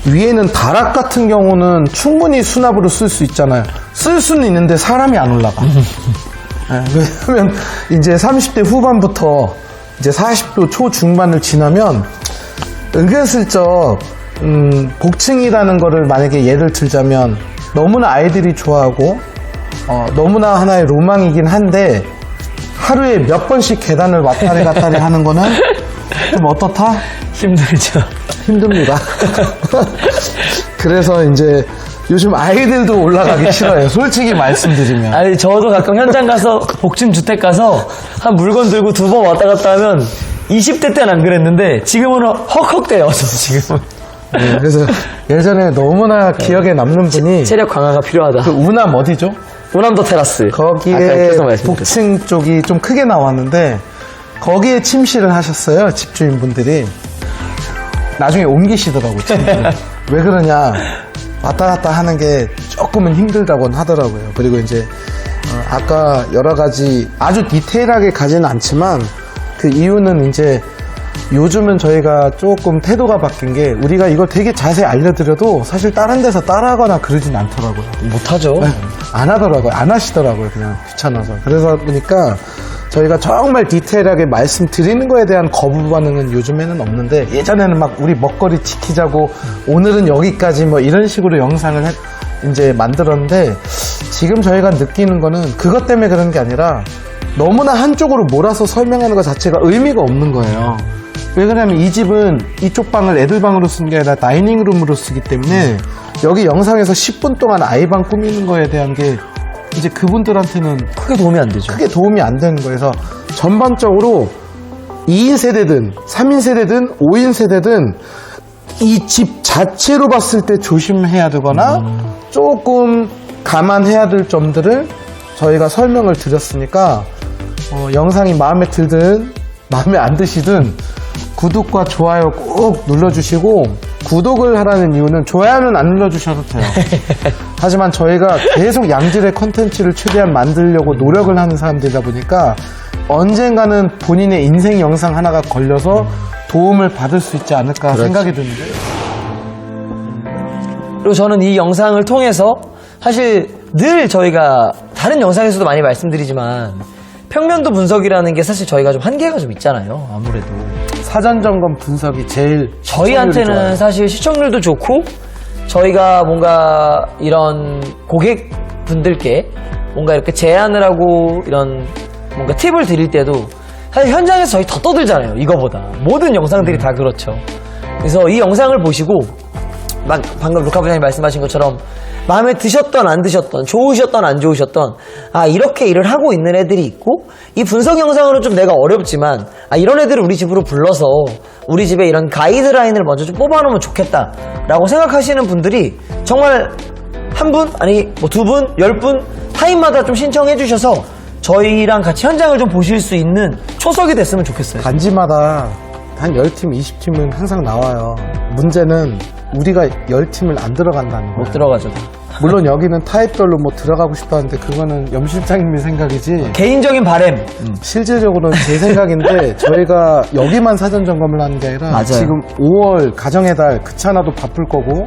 S2: 위에는 다락 같은 경우는 충분히 수납으로 쓸 수 있잖아요. 쓸 수는 있는데 사람이 안 올라가. 네, 왜냐면 이제 30대 후반부터 이제 40도 초중반을 지나면 은근슬쩍 복층이라는 거를 만약에 예를 들자면 너무나 아이들이 좋아하고 너무나 하나의 로망이긴 한데 하루에 몇 번씩 계단을 왔다리 갔다리 하는 거는 좀 어떻다?
S1: 힘들죠.
S2: 힘듭니다. 그래서 이제 요즘 아이들도 올라가기 싫어요. 솔직히 말씀드리면.
S1: 아니 저도 가끔 현장 가서 복층 주택 가서 한 물건 들고 2번 왔다 갔다 하면 20대 때는 안 그랬는데 지금은 헉헉대요. 지금은.
S2: 네, 그래서 예전에 너무나 기억에 남는 분이
S1: 체력 강화가 필요하다.
S2: 그 우남 어디죠?
S1: 우남도 테라스.
S2: 거기에 복층 쪽이 좀 크게 나왔는데 거기에 침실을 하셨어요. 집주인분들이. 나중에 옮기시더라고요. 왜 그러냐? 왔다 갔다 하는 게 조금은 힘들다고는 하더라고요. 그리고 이제 아까 여러 가지 아주 디테일하게 가지는 않지만 그 이유는 이제 요즘은 저희가 조금 태도가 바뀐 게 우리가 이걸 되게 자세히 알려드려도 사실 다른 데서 따라하거나 그러진 않더라고요.
S1: 못하죠.
S2: 네, 안 하더라고요. 안 하시더라고요. 그냥 귀찮아서. 그래서 보니까 저희가 정말 디테일하게 말씀드리는 거에 대한 거부 반응은 요즘에는 없는데, 예전에는 막 우리 먹거리 지키자고 오늘은 여기까지 뭐 이런 식으로 영상을 이제 만들었는데, 지금 저희가 느끼는 거는 그것 때문에 그런 게 아니라 너무나 한쪽으로 몰아서 설명하는 것 자체가 의미가 없는 거예요. 왜 그러냐면 이 집은 이쪽 방을 애들 방으로 쓴 게 아니라 다이닝룸으로 쓰기 때문에 여기 영상에서 10분 동안 아이방 꾸미는 거에 대한 게 이제 그분들한테는
S1: 크게 도움이 안 되죠.
S2: 크게 도움이 안 되는 거예요. 그래서 전반적으로 2인 세대든 3인 세대든 5인 세대든 이 집 자체로 봤을 때 조심해야 되거나 조금 감안해야 될 점들을 저희가 설명을 드렸으니까 영상이 마음에 들든 마음에 안 드시든 구독과 좋아요 꼭 눌러주시고, 구독을 하라는 이유는 좋아요는 안 눌러주셔도 돼요. 하지만 저희가 계속 양질의 컨텐츠를 최대한 만들려고 노력을 하는 사람들이다 보니까 언젠가는 본인의 인생 영상 하나가 걸려서 도움을 받을 수 있지 않을까 생각이 드는데,
S1: 그리고 저는 이 영상을 통해서 사실 늘 저희가 다른 영상에서도 많이 말씀드리지만 평면도 분석이라는 게 사실 저희가 좀 한계가 좀 있잖아요. 아무래도
S2: 사전 점검 분석이 제일
S1: 저희한테는
S2: 좋아요.
S1: 사실 시청률도 좋고, 저희가 뭔가 이런 고객분들께 뭔가 이렇게 제안을 하고 이런 뭔가 팁을 드릴 때도 사실 현장에서 저희 더 떠들잖아요. 이거보다 모든 영상들이 다 그렇죠. 그래서 이 영상을 보시고 막 방금 루카 부장님 말씀하신 것처럼 마음에 드셨던 안 드셨던, 좋으셨던 안 좋으셨던, 아 이렇게 일을 하고 있는 애들이 있고, 이 분석 영상으로 좀 내가 어렵지만 아 이런 애들을 우리 집으로 불러서 우리 집에 이런 가이드라인을 먼저 좀 뽑아놓으면 좋겠다 라고 생각하시는 분들이 정말 한 분, 아니 뭐 두 분, 10분 타임마다 좀 신청해 주셔서 저희랑 같이 현장을 좀 보실 수 있는 초석이 됐으면 좋겠어요.
S2: 단지마다 한 10팀, 20팀은 항상 나와요. 문제는 우리가 10팀을 안 들어간다는 거예요.
S1: 못 들어가죠.
S2: 물론 여기는 타입별로 뭐 들어가고 싶어 하는데 그거는 염 실장님의 생각이지,
S1: 개인적인 바램.
S2: 실질적으로는 제 생각인데 저희가 여기만 사전 점검을 하는 게 아니라
S1: 맞아요.
S2: 지금 5월 가정의 달 그차나도 바쁠 거고,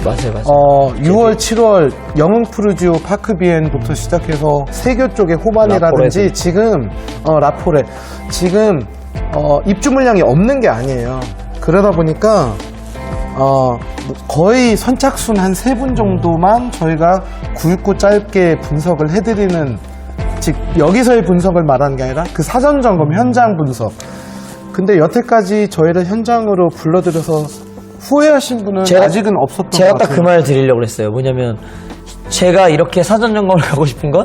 S1: 맞아요.
S2: 6월, 7월 영흥 푸르지오 파크비엔부터 시작해서 세교 쪽의 호반이라든지
S1: 라포레도.
S2: 지금 라포레 지금 입주 물량이 없는 게 아니에요. 그러다 보니까 거의 선착순 한 3분 정도만 저희가 굵고 짧게 분석을 해드리는, 즉 여기서의 분석을 말하는 게 아니라 그 사전 점검 현장 분석. 근데 여태까지 저희를 현장으로 불러들여서 후회하신 분은 아직은 없었던 것
S1: 제가
S2: 같아요.
S1: 딱 그 말 드리려고 그랬어요. 뭐냐면 제가 이렇게 사전 점검을 가고 싶은 건,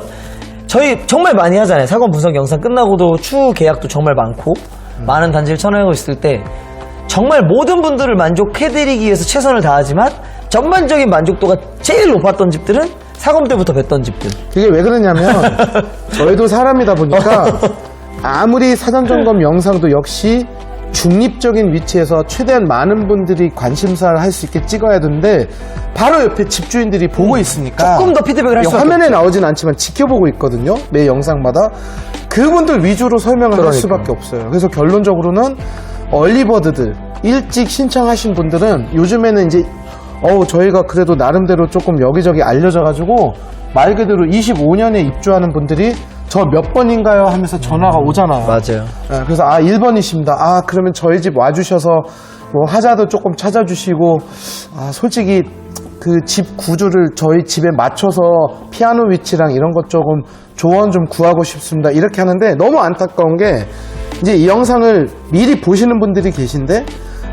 S1: 저희 정말 많이 하잖아요. 사건 분석 영상 끝나고도 추후 계약도 정말 많고 많은 단지를 쳐내고 있을 때 정말 모든 분들을 만족해드리기 위해서 최선을 다하지만 전반적인 만족도가 제일 높았던 집들은 사검 때부터 뵀던 집들.
S2: 그게 왜 그러냐면 저희도 사람이다 보니까 아무리 사전점검 영상도 역시 중립적인 위치에서 최대한 많은 분들이 관심사를 할 수 있게 찍어야 되는데 바로 옆에 집주인들이 보고 있으니까
S1: 조금 더 피드백을 할 수밖에
S2: 화면에 나오진 않지만 지켜보고 있거든요. 매 영상마다. 그분들 위주로 설명을 할 수밖에 없어요. 그래서 결론적으로는 얼리버드들, 일찍 신청하신 분들은 요즘에는 이제 저희가 그래도 나름대로 조금 여기저기 알려져가지고 말 그대로 25년에 입주하는 분들이 저 몇 번인가요? 하면서 전화가 오잖아요.
S1: 맞아요.
S2: 그래서 1번이십니다. 그러면 저희 집 와주셔서 뭐 하자도 조금 찾아주시고, 솔직히 그 집 구조를 저희 집에 맞춰서 피아노 위치랑 이런 것 조금 조언 좀 구하고 싶습니다. 이렇게 하는데 너무 안타까운 게 이제 이 영상을 미리 보시는 분들이 계신데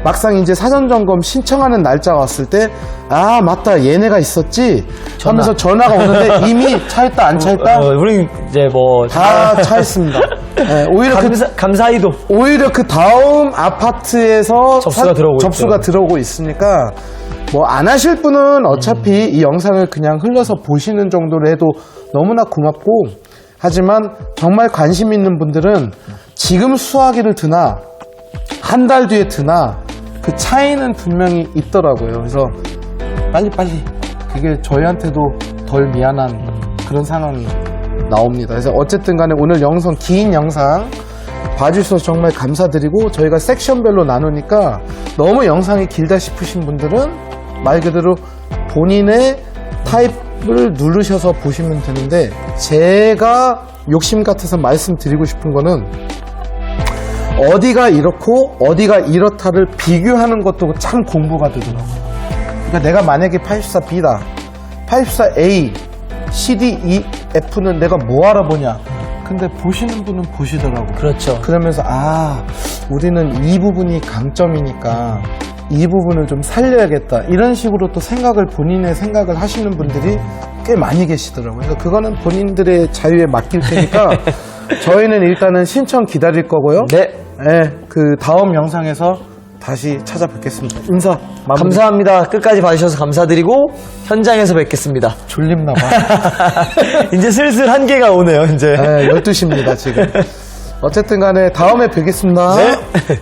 S2: 막상 이제 사전 점검 신청하는 날짜가 왔을 때 맞다 얘네가 있었지 하면서 전화가 오는데 이미 차있다 안 차있다
S1: 우리 이제 뭐
S2: 다 차있습니다. 네, 오히려
S1: 감사히도
S2: 오히려 그 다음 아파트에서
S1: 접수가
S2: 들어오고 있으니까 뭐 안 하실 분은 어차피 이 영상을 그냥 흘려서 보시는 정도로 해도 너무나 고맙고, 하지만 정말 관심 있는 분들은 지금 수화기를 드나 한 달 뒤에 드나 그 차이는 분명히 있더라고요. 그래서 빨리빨리 그게 저희한테도 덜 미안한 그런 상황이 나옵니다. 그래서 어쨌든 간에 오늘 영상, 긴 영상 봐주셔서 정말 감사드리고, 저희가 섹션별로 나누니까 너무 영상이 길다 싶으신 분들은 말 그대로 본인의 타입을 누르셔서 보시면 되는데, 제가 욕심 같아서 말씀드리고 싶은 거는 어디가 이렇고 어디가 이렇다를 비교하는 것도 참 공부가 되더라고요. 그러니까 내가 만약에 84B다, 84A, CD, E, F는 내가 뭐 알아보냐? 근데 보시는 분은 보시더라고요.
S1: 그렇죠.
S2: 그러면서 우리는 이 부분이 강점이니까 이 부분을 좀 살려야겠다. 이런 식으로 또 본인의 생각을 하시는 분들이 꽤 많이 계시더라고요. 그래서 그거는 본인들의 자유에 맡길 테니까 저희는 일단은 신청 기다릴 거고요.
S1: 네.
S2: 네, 그 다음 영상에서 다시 찾아뵙겠습니다. 인사 마무리.
S1: 감사합니다. 끝까지 봐주셔서 감사드리고 현장에서 뵙겠습니다.
S2: 졸립나 봐.
S1: 이제 슬슬 한계가 오네요. 이제.
S2: 네, 12시입니다 지금. 어쨌든 간에 다음에 뵙겠습니다.
S1: 네.